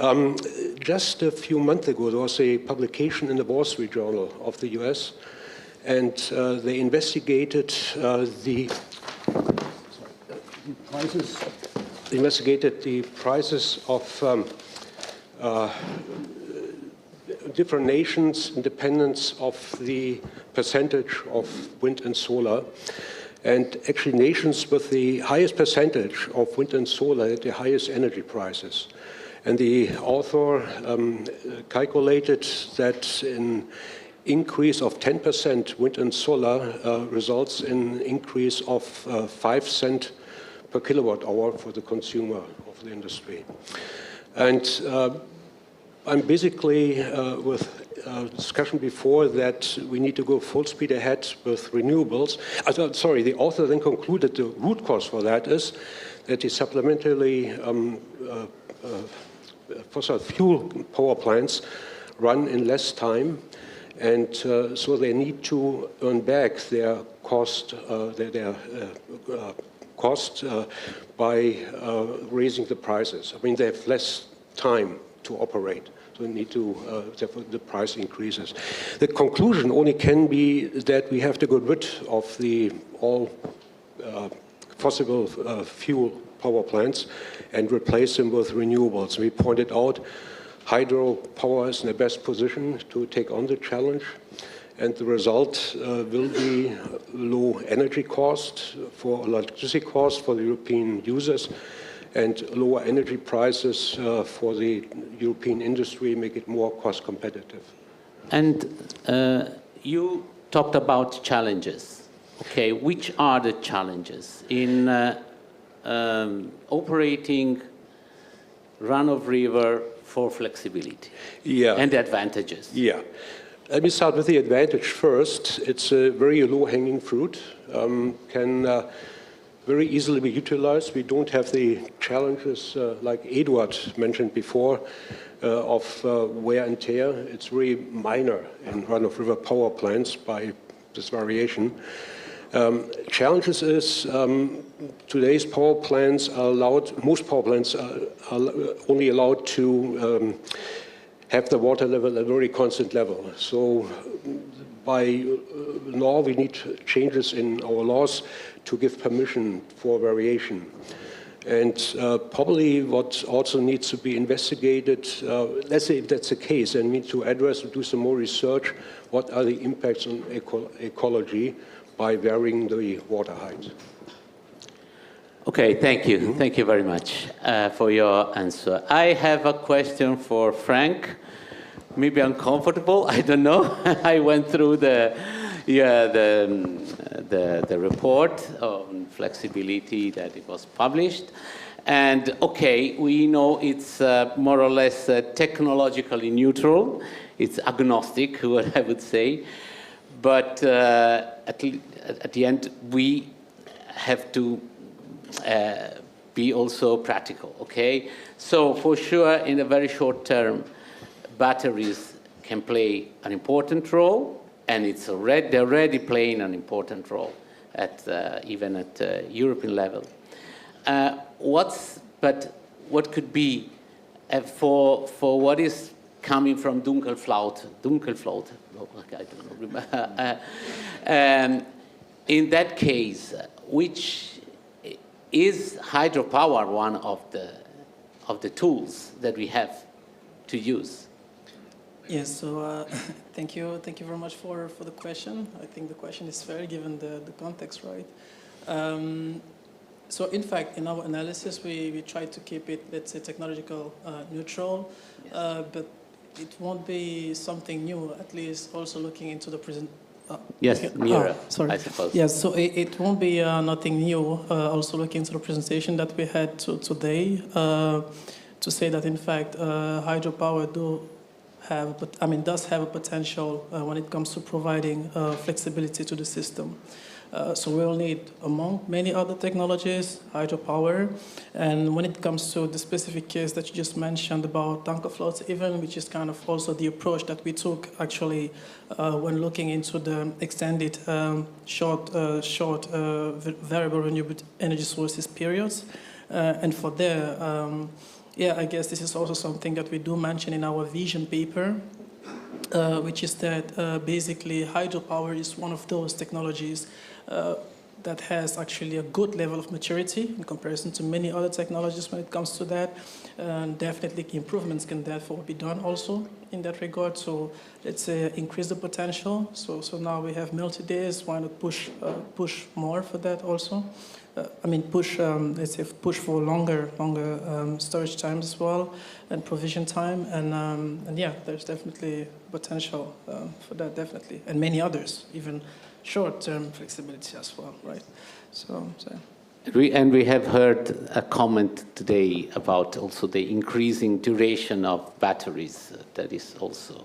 G: Just a few months ago, there was a publication in the Wall Street Journal of the US, and they investigated the prices of different nations, independence of the percentage of wind and solar. And actually nations with the highest percentage of wind and solar had the highest energy prices. And the author calculated that an increase of 10% wind and solar results in an increase of 5 cents per kilowatt hour for the consumer of the industry. And I'm basically with discussion before that we need to go full speed ahead with renewables. Sorry, the author then concluded the root cause for that is that the supplementary fossil fuel power plants run in less time, and so they need to earn back their cost, by raising the prices. I mean, they have less time to operate, so they need to, therefore the price increases. The conclusion only can be that we have to get rid of all fossil fuel power plants and replace them with renewables. We pointed out hydropower is in the best position to take on the challenge, and the result will be low energy cost for electricity cost for the European users, and lower energy prices for the European industry, make it more cost competitive.
F: And you talked about challenges. Okay, which are the challenges in operating run-of-river for flexibility
G: Yeah.
F: and the advantages?
G: Yeah. Let me start with the advantage first. It's a very low-hanging fruit, can very easily be utilized. We don't have the challenges like Eduard mentioned before of wear and tear. It's very minor in run-of-river power plants by this variation. Challenges is today's power plants are allowed, most power plants are only allowed to have the water level at a very constant level. So by law, we need changes in our laws to give permission for variation. And probably what also needs to be investigated, let's say if that's the case, then we need to address and do some more research, what are the impacts on ecology by varying the water height.
F: Okay, thank you. Thank you very much for your answer. I have a question for Frank. Maybe uncomfortable, I don't know. I went through the report on flexibility that it was published. And okay, we know it's more or less technologically neutral. It's agnostic, what I would say. But at the end, we have to be also practical, okay? So for sure, in the very short term, batteries can play an important role, and they're already playing an important role even at European level. But what could be for what is coming from Dunkelflaut? Oh, I don't know. In that case, which is hydropower one of the tools that we have to use?
C: Yes, so thank you very much for the question. I think the question is fair given the context, right? So in fact, in our analysis, we try to keep it, let's say, technological neutral, yes. But it won't be something new, at least also looking into the present.
F: Yes, nearer,
C: sorry.
F: I suppose.
C: Yes, so it won't be nothing new, also looking into the presentation that we had today, to say that in fact, hydropower does have a potential when it comes to providing flexibility to the system. So we'll need, among many other technologies, hydropower. And when it comes to the specific case that you just mentioned about Dunkelflaut even, which is kind of also the approach that we took actually when looking into the extended short variable renewable energy sources periods. And for there, yeah, I guess this is also something that we do mention in our vision paper, which is that basically hydropower is one of those technologies that has actually a good level of maturity in comparison to many other technologies when it comes to that. Definitely improvements can therefore be done also in that regard. So let's increase the potential. So now we have multi-days. Why not push more for that also? Push for longer storage times as well, and provision time, and yeah, there's definitely potential for that, definitely, and many others, even short-term flexibility as well, right? So.
F: We have heard a comment today about also the increasing duration of batteries. That is also,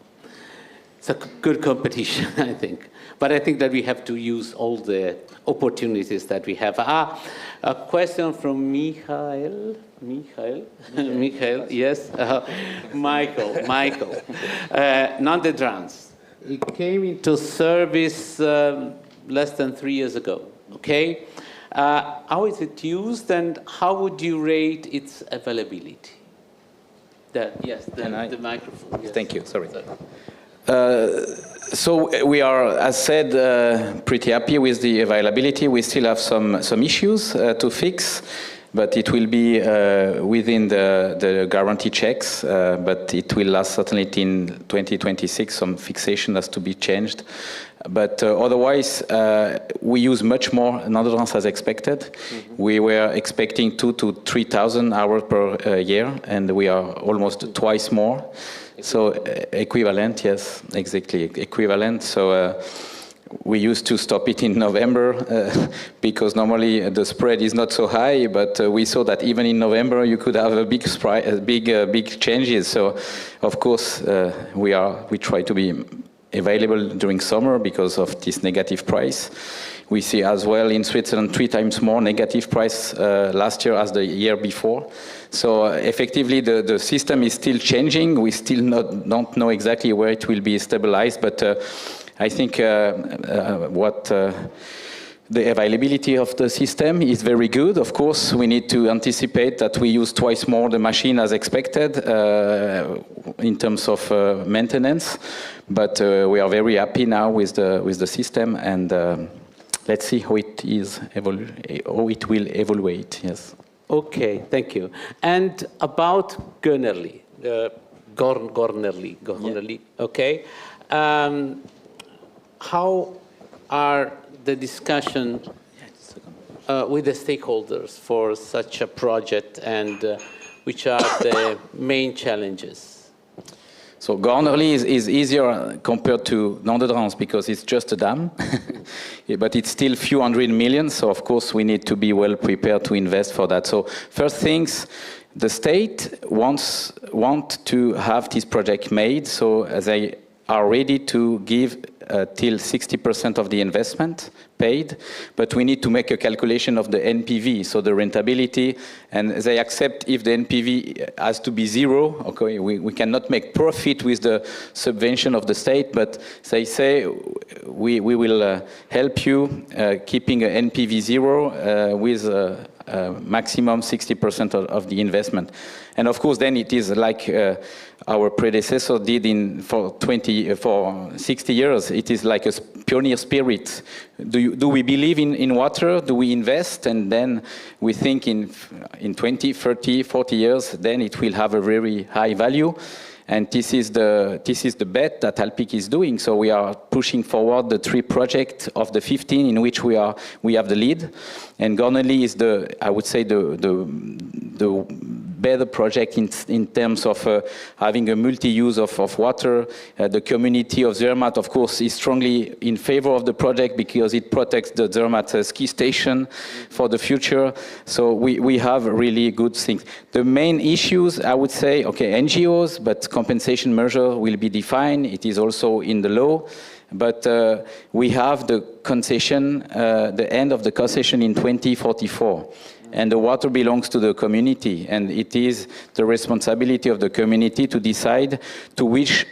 F: it's a good competition, I think. But I think that we have to use all the opportunities that we have. A question from Michael, yes, Michael. Nandedrans. It came into service less than 3 years ago, okay? How is it used, and how would you rate its availability? The microphone. Yes.
D: Thank you, sorry. So we are, as said, pretty happy with the availability. We still have some issues to fix, but it will be within the guarantee checks, but it will last certainly in 2026. Some fixation has to be changed. But otherwise, we use much more nandedrans as expected. Mm-hmm. We were expecting 2,000 to 3,000 hours per year, and we are almost twice more. So equivalent, yes, exactly, equivalent. So we used to stop it in November because normally the spread is not so high, but we saw that even in November you could have a big changes. So, of course, we try to be available during summer because of this negative price. We see as well in Switzerland 3 times more negative price last year as the year before. So effectively the system is still changing. We still don't know exactly where it will be stabilized, but I think the availability of the system is very good. Of course, we need to anticipate that we use twice more the machine as expected in terms of maintenance. But we are very happy now with the system, and let's see how it will evaluate. Yes.
F: Okay, thank you. And about Gornerli, Gornerli. Okay. How are the discussion with the stakeholders for such a project, and which are the main challenges?
D: So Gornerli is easier compared to Nandedrans because it's just a dam, but it's still a few hundred million. So of course we need to be well prepared to invest for that. So first things, the state want to have this project made, so they are ready to give till 60% of the investment paid, but we need to make a calculation of the NPV, so the rentability, and they accept if the NPV has to be zero. Okay, we cannot make profit with the subvention of the state, but they say we will help you keeping an NPV zero with maximum 60% of the investment. And of course, then it is like our predecessor did for 60 years. It is like a pioneer spirit. Do we believe in water? Do we invest? And then we think in 20, 30, 40 years, then it will have a very high value. And this is the bet that Alpiq is doing. So we are pushing forward the 3 projects of the 15 in which we have the lead. And Gornerli is I would say the better project in terms of having a multi-use of water. The community of Zermatt, of course, is strongly in favor of the project because it protects the Zermatt ski station for the future. So we have really good things. The main issues, I would say, okay, NGOs, but compensation measure will be defined. It is also in the law. But we have the concession, the end of the concession in 2044. And the water belongs to the community, and it is the responsibility of the community to decide with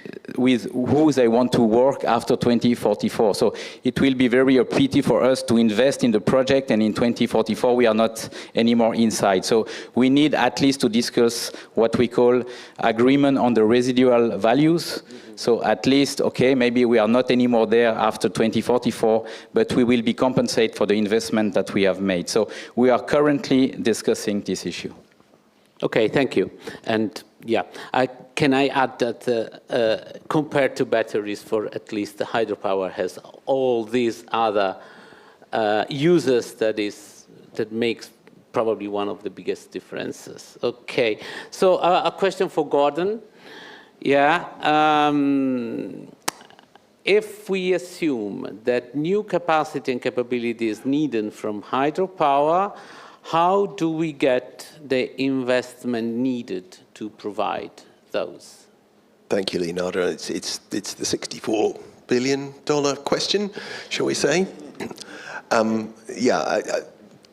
D: who they want to work after 2044. So it will be very a pity for us to invest in the project, and in 2044 we are not anymore inside. So we need at least to discuss what we call agreement on the residual values. So at least, okay, maybe we are not anymore there after 2044, but we will be compensated for the investment that we have made. So we are currently discussing this issue.
F: Okay, thank you. And yeah, can I add that compared to batteries, for at least the hydropower has all these other uses that makes probably one of the biggest differences. Okay, so a question for Gordon. Yeah, if we assume that new capacity and capability is needed from hydropower, how do we get the investment needed to provide those?
H: Thank you, Leonardo. It's the $64 billion question, shall we say?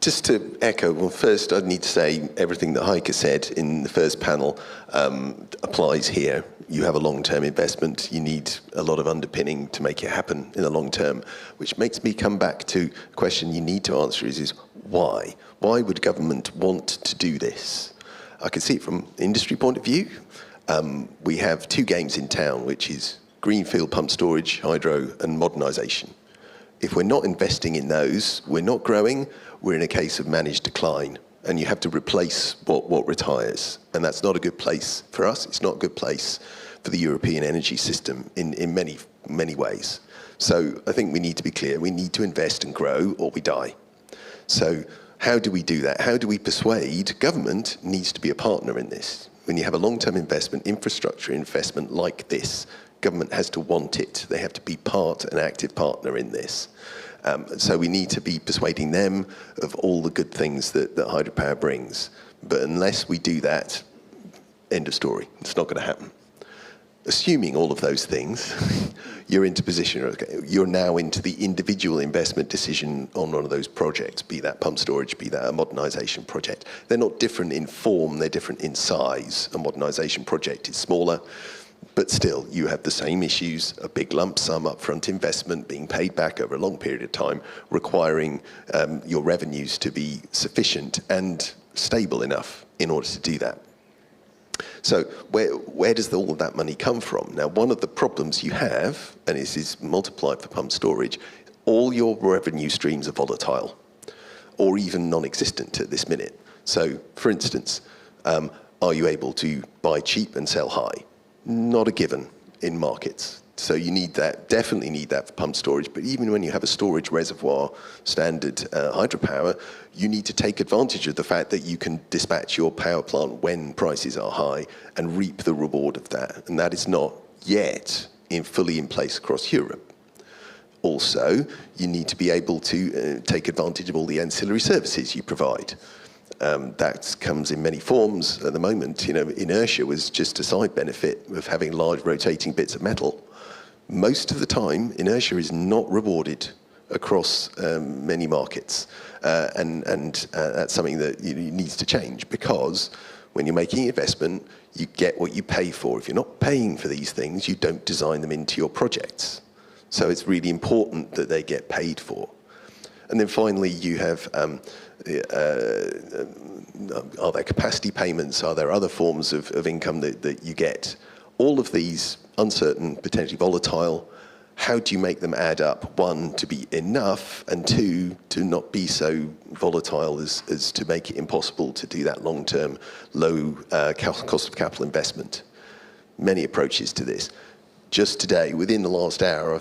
H: Just to echo, well, first I need to say everything that Heike said in the first panel applies here. You have a long-term investment. You need a lot of underpinning to make it happen in the long term, which makes me come back to a question you need to answer is why? Why would government want to do this? I can see it from industry point of view. We have 2 games in town, which is greenfield pump storage, hydro, and modernisation. If we're not investing in those, we're not growing, we're in a case of managed decline, and you have to replace what retires. And that's not a good place for us. It's not a good place for the European energy system in many, many ways. So I think we need to be clear. We need to invest and grow, or we die. So how do we do that? How do we persuade government needs to be a partner in this? When you have a long-term investment, infrastructure investment like this, Government has to want it. They have to be an active partner in this. So we need to be persuading them of all the good things that hydropower brings. But unless we do that, end of story. It's not going to happen. Assuming all of those things, you're into position. You're now into the individual investment decision on one of those projects, be that pump storage, be that a modernisation project. They're not different in form, they're different in size. A modernisation project is smaller, but still you have the same issues, a big lump sum upfront investment being paid back over a long period of time, requiring your revenues to be sufficient and stable enough in order to do that. So where does all of that money come from? Now, one of the problems you have, and this is multiplied for pump storage, all your revenue streams are volatile or even non-existent at this minute. So, for instance, are you able to buy cheap and sell high? Not a given in markets. So you need that, definitely need that for pump storage, but even when you have a storage reservoir standard hydropower, you need to take advantage of the fact that you can dispatch your power plant when prices are high and reap the reward of that. And that is not yet fully in place across Europe. Also, you need to be able to take advantage of all the ancillary services you provide. That comes in many forms at the moment. You know, inertia was just a side benefit of having large rotating bits of metal. Most of the time, inertia is not rewarded across many markets, and that's something that needs to change, because when you're making investment, you get what you pay for. If you're not paying for these things, you don't design them into your projects. So it's really important that they get paid for. And then finally, you have, are there capacity payments? Are there other forms of income that you get? All of these, uncertain, potentially volatile, how do you make them add up? One, to be enough, and two, to not be so volatile as to make it impossible to do that long-term, low cost of capital investment. Many approaches to this. Just today, within the last hour,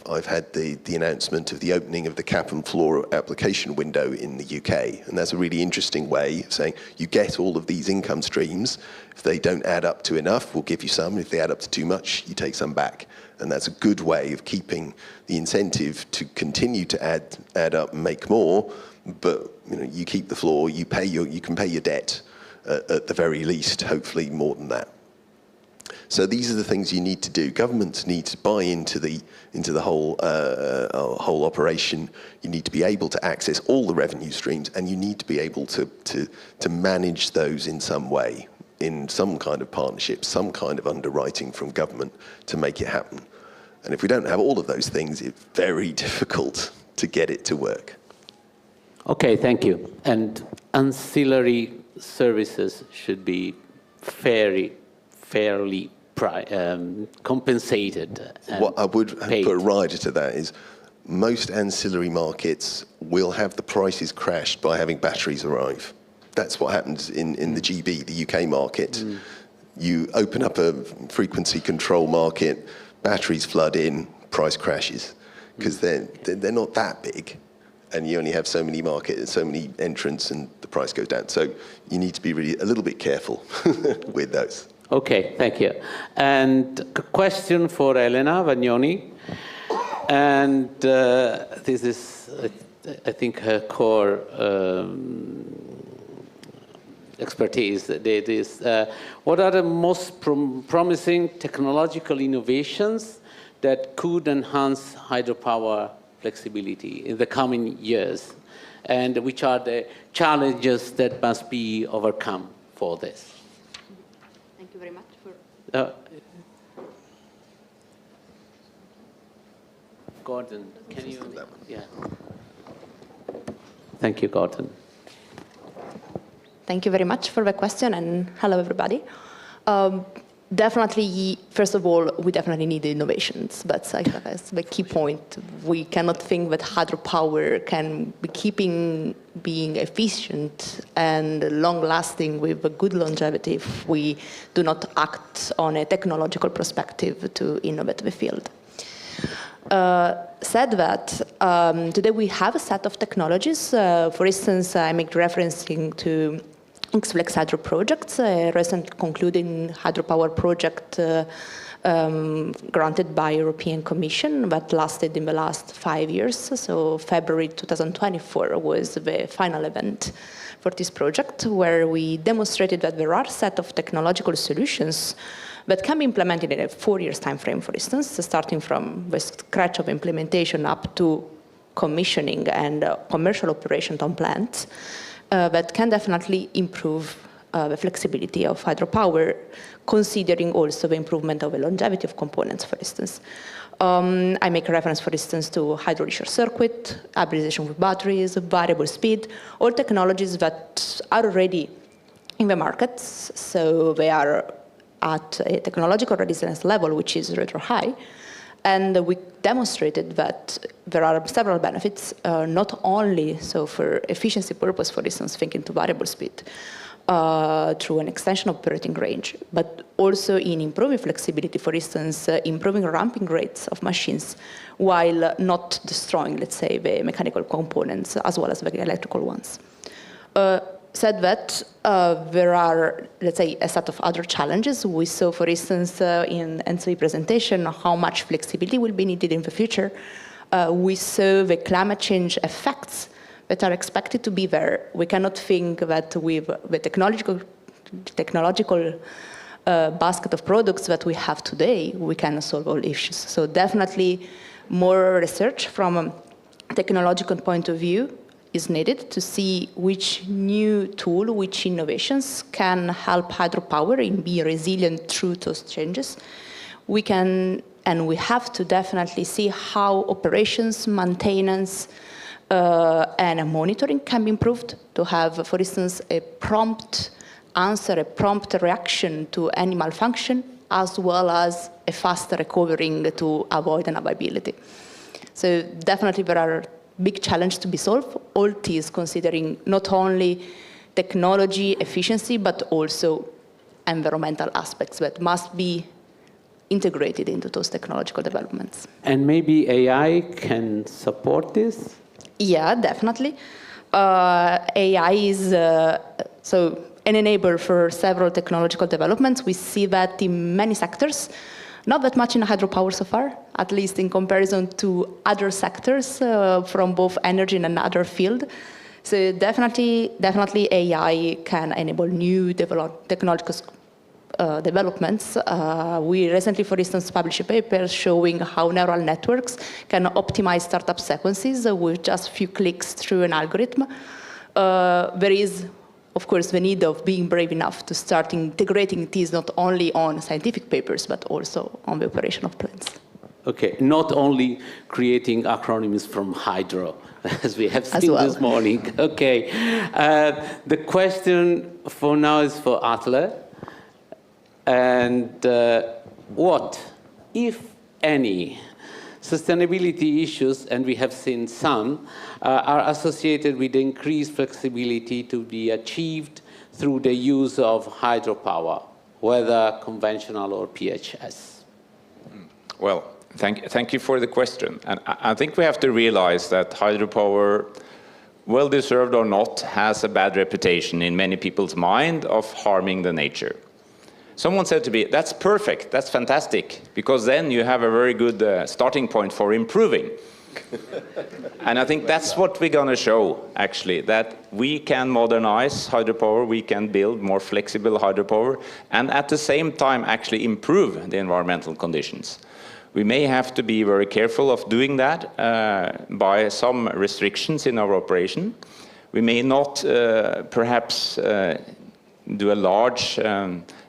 H: I've had the announcement of the opening of the cap and floor application window in the UK. And that's a really interesting way of saying you get all of these income streams. If they don't add up to enough, we'll give you some. If they add up to too much, you take some back. And that's a good way of keeping the incentive to continue to add up and make more. But you keep the floor, you can pay your debt at the very least, hopefully more than that. So these are the things you need to do. Governments need to buy into the whole operation. You need to be able to access all the revenue streams, and you need to be able to manage those in some way, in some kind of partnership, some kind of underwriting from government to make it happen. And if we don't have all of those things, it's very difficult to get it to work.
F: Okay, thank you. And ancillary services should be fairly compensated.
H: What I would put a rider to that is most ancillary markets will have the prices crashed by having batteries arrive. That's what happens in the GB, the UK market. You open up a frequency control market, batteries flood in, price crashes, because they're not that big, and you only have so many markets, so many entrants, and the price goes down. So you need to be really a little bit careful with those.
F: Okay, thank you. And a question for Elena Vagnoni. And this is, I think, her core expertise. What are the most promising technological innovations that could enhance hydropower flexibility in the coming years? And which are the challenges that must be overcome for this?
I: Thank you very much for...
F: Gordon, can you... Yeah. Thank you, Gordon.
I: Thank you very much for the question, and hello, everybody. Definitely, first of all, we definitely need innovations. That's the key point. We cannot think that hydropower can be keeping being efficient and long-lasting with a good longevity if we do not act on a technological perspective to innovate the field. Said that, today we have a set of technologies. For instance, I make referencing to Xflex Hydro projects, a recent concluding hydropower project granted by European Commission, but lasted in the last 5 years. So February 2024 was the final event for this project, where we demonstrated that there are a set of technological solutions that can be implemented in a 4 years time frame, for instance, starting from the scratch of implementation up to commissioning and commercial operation on plants, that can definitely improve the flexibility of hydropower, considering also the improvement of the longevity of components, for instance. I make a reference, for instance, to hydro-leisure circuit, hybridization with batteries, variable speed, all technologies that are already in the markets, so they are at a technological readiness level, which is rather high. And we demonstrated that there are several benefits, not only so for efficiency purpose, for instance, thinking to variable speed, through an extension of operating range, but also in improving flexibility, for instance, improving ramping rates of machines, while not destroying, let's say, the mechanical components as well as the electrical ones. Said that, there are, let's say, a set of other challenges. We saw, for instance, in NCE presentation, how much flexibility will be needed in the future. We saw the climate change effects that are expected to be there. We cannot think that with the technological basket of products that we have today, we can solve all issues. So definitely more research from a technological point of view is needed to see which new tool, which innovations can help hydropower in being resilient through those changes. We can, and we have to definitely see how operations, maintenance, and monitoring can be improved to have, for instance, a prompt answer, a prompt reaction to any malfunction, as well as a faster recovering to avoid unavailability. So definitely there are big challenge to be solved. All these considering not only technology efficiency, but also environmental aspects that must be integrated into those technological developments.
F: And maybe AI can support this?
I: Yeah, definitely. AI is so an enabler for several technological developments. We see that in many sectors. Not that much in hydropower so far, at least in comparison to other sectors from both energy and another field. So definitely AI can enable new technological developments. We recently, for instance, published a paper showing how neural networks can optimize startup sequences with just a few clicks through an algorithm. There is, of course, the need of being brave enough to start integrating these not only on scientific papers, but also on the operation of plants.
F: Okay, not only creating acronyms from hydro, as we have seen this morning. Okay, the question for now is for Atle. And what, if any, sustainability issues, and we have seen some, are associated with increased flexibility to be achieved through the use of hydropower, whether conventional or PHS?
E: Well, thank you for the question. And I think we have to realize that hydropower, well-deserved or not, has a bad reputation in many people's mind of harming the nature. Someone said to me, that's perfect, that's fantastic, because then you have a very good starting point for improving. And I think that's what we're going to show, actually, that we can modernize hydropower, we can build more flexible hydropower, and at the same time actually improve the environmental conditions. We may have to be very careful of doing that by some restrictions in our operation. We may not perhaps do a large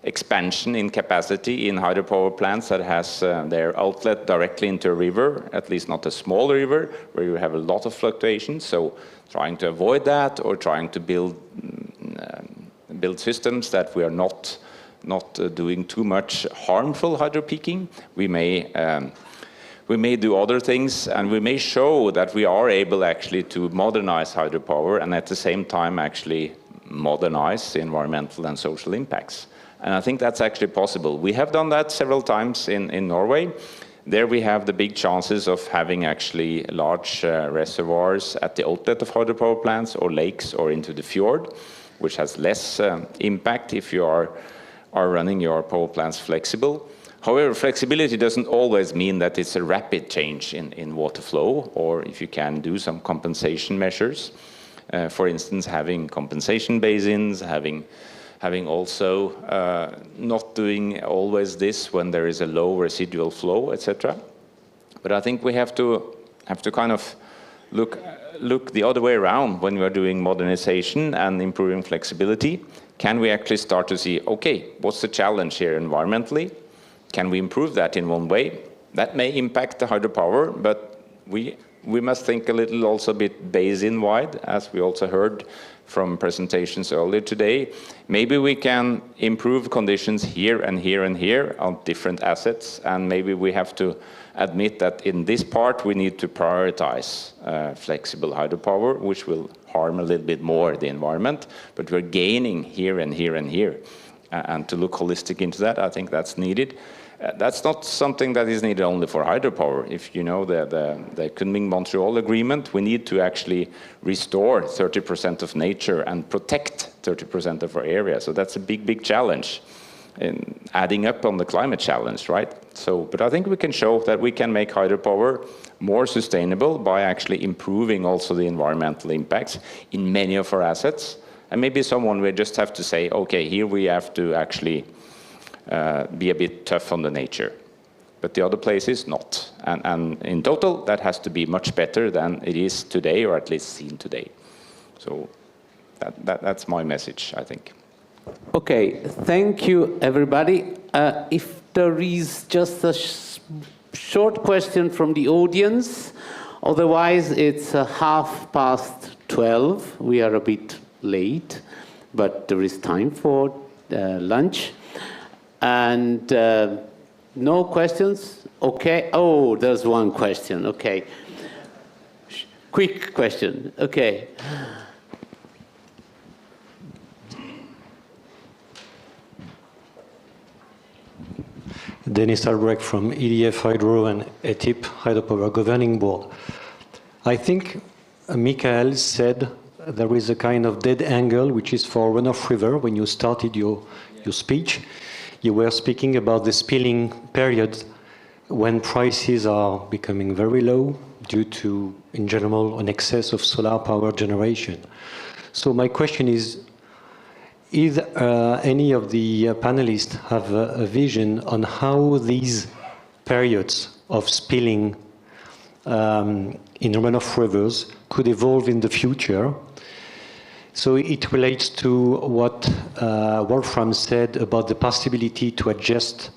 E: expansion in capacity in hydropower plants that has their outlet directly into a river, at least not a small river, where you have a lot of fluctuations. So trying to avoid that, or trying to build systems that we are not doing too much harmful hydropeaking. We may do other things, and we may show that we are able actually to modernize hydropower and at the same time actually modernize the environmental and social impacts. And I think that's actually possible. We have done that several times in Norway. There we have the big chances of having actually large reservoirs at the outlet of hydropower plants or lakes or into the fjord, which has less impact if you are running your power plants flexible. However, flexibility doesn't always mean that it's a rapid change in water flow, or if you can do some compensation measures. For instance, having compensation basins, having also not doing always this when there is a low residual flow, etc. But I think we have to kind of look the other way around when we are doing modernization and improving flexibility. Can we actually start to see, okay, what's the challenge here environmentally? Can we improve that in one way? That may impact the hydropower, but we must think a little also a bit basin-wide, as we also heard from presentations earlier today. Maybe we can improve conditions here and here and here on different assets, and maybe we have to admit that in this part we need to prioritize flexible hydropower, which will harm a little bit more the environment, but we're gaining here and here and here. And to look holistic into that, I think that's needed. That's not something that is needed only for hydropower. If you know the Kunming-Montreal agreement, we need to actually restore 30% of nature and protect 30% of our area. So that's a big, big challenge in adding up on the climate challenge, right? So, but I think we can show that we can make hydropower more sustainable by actually improving also the environmental impacts in many of our assets. And maybe someone will just have to say, okay, here we have to actually be a bit tough on the nature, but the other places not. And in total, that has to be much better than it is today, or at least seen today. So that's my message, I think.
F: Okay, thank you, everybody. If there is just a short question from the audience, otherwise it's 12:30. We are a bit late, but there is time for lunch. And no questions? Okay. Oh, there's one question. Okay. Quick question. Okay.
J: Dennis Albrecht from EDF Hydro and ETIP Hydropower Governing Board. I think Michael said there is a kind of dead angle, which is for runoff river. When you started your speech, you were speaking about the spilling period when prices are becoming very low due to, in general, an excess of solar power generation. So my question is any of the panelists have a vision on how these periods of spilling in runoff rivers could evolve in the future? So it relates to what Wolfram said about the possibility to adjust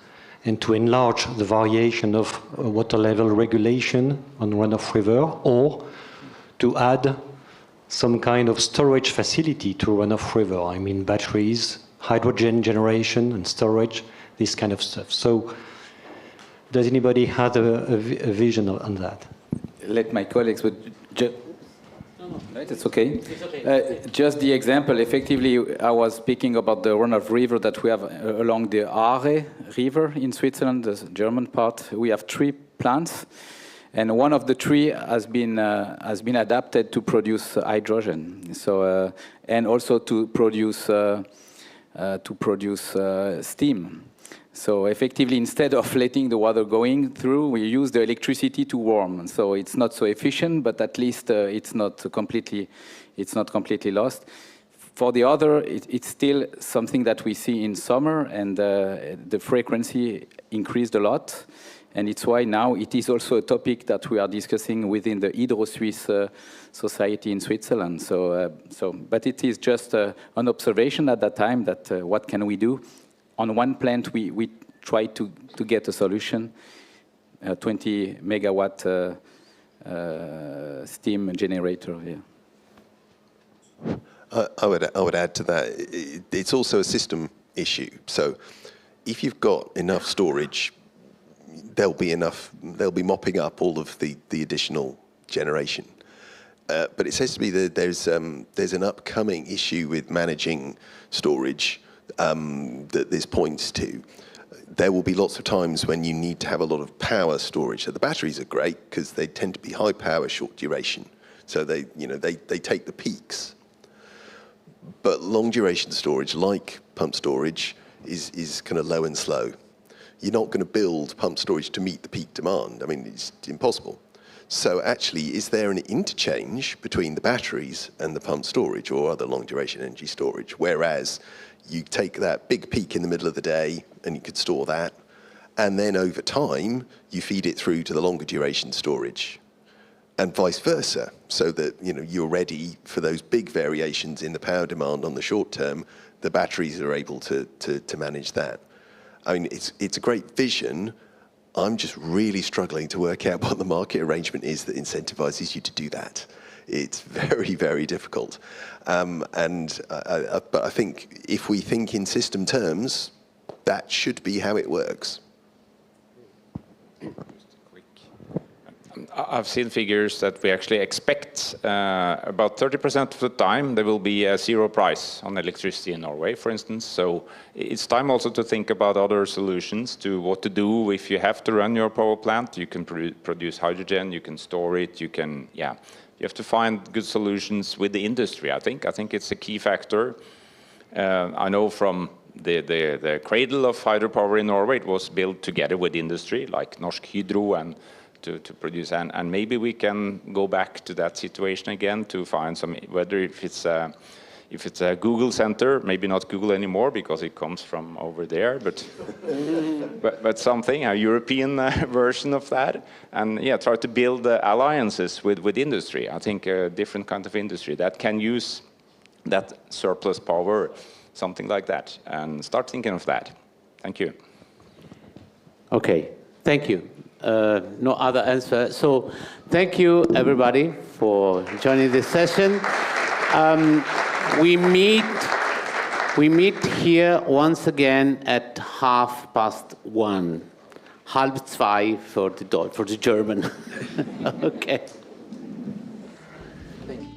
J: and to enlarge the variation of water level regulation on runoff river, or to add some kind of storage facility to runoff river. I mean batteries, hydrogen generation and storage, this kind of stuff. So does anybody have a vision on that?
D: Let my colleagues, but right, it's okay. It's okay. Just the example, effectively, I was speaking about the runoff river that we have along the Aare River in Switzerland, the German part. We have 3 plants, and one of the 3 has been adapted to produce hydrogen. So and also to produce steam. So effectively, instead of letting the water going through, we use the electricity to warm. So it's not so efficient, but at least it's not completely lost. For the other, it's still something that we see in summer, and the frequency increased a lot. And it's why now it is also a topic that we are discussing within the Hydro-Swiss society in Switzerland. But it is just an observation at that time that what can we do? On one plant, we tried to get a solution, a 20 megawatt steam generator. Yeah.
H: I would add to that. It's also a system issue. So if you've got enough storage, there'll be mopping up all of the additional generation. But it says to me that there's an upcoming issue with managing storage that this points to. There will be lots of times when you need to have a lot of power storage. So the batteries are great because they tend to be high power, short duration. So they take the peaks. But long duration storage, like pump storage, is kind of low and slow. You're not going to build pump storage to meet the peak demand. I mean, it's impossible. So actually, is there an interchange between the batteries and the pump storage or other long-duration energy storage? Whereas you take that big peak in the middle of the day and you could store that, and then over time, you feed it through to the longer duration storage, and vice versa, so that you're ready for those big variations in the power demand on the short term. The batteries are able to manage that. I mean, it's a great vision. I'm just really struggling to work out what the market arrangement is that incentivizes you to do that. It's very, very difficult. But I think if we think in system terms, that should be how it works.
E: I've seen figures that we actually expect about 30% of the time there will be a zero price on electricity in Norway, for instance. So it's time also to think about other solutions to what to do if you have to run your power plant. You can produce hydrogen, you can store it, you have to find good solutions with the industry, I think. I think it's a key factor. I know from the cradle of hydropower in Norway, it was built together with industry, like Norsk Hydro, and to produce, and maybe we can go back to that situation again to find some, whether if it's a Google center, maybe not Google anymore because it comes from over there, but something, a European version of that, and try to build alliances with industry. I think a different kind of industry that can use that surplus power, something like that, and start thinking of that. Thank you.
F: Okay, thank you. No other answer. So thank you, everybody, for joining this session. We meet here once again at 1:30. 2:30 for the German. Okay.
I: Thank you.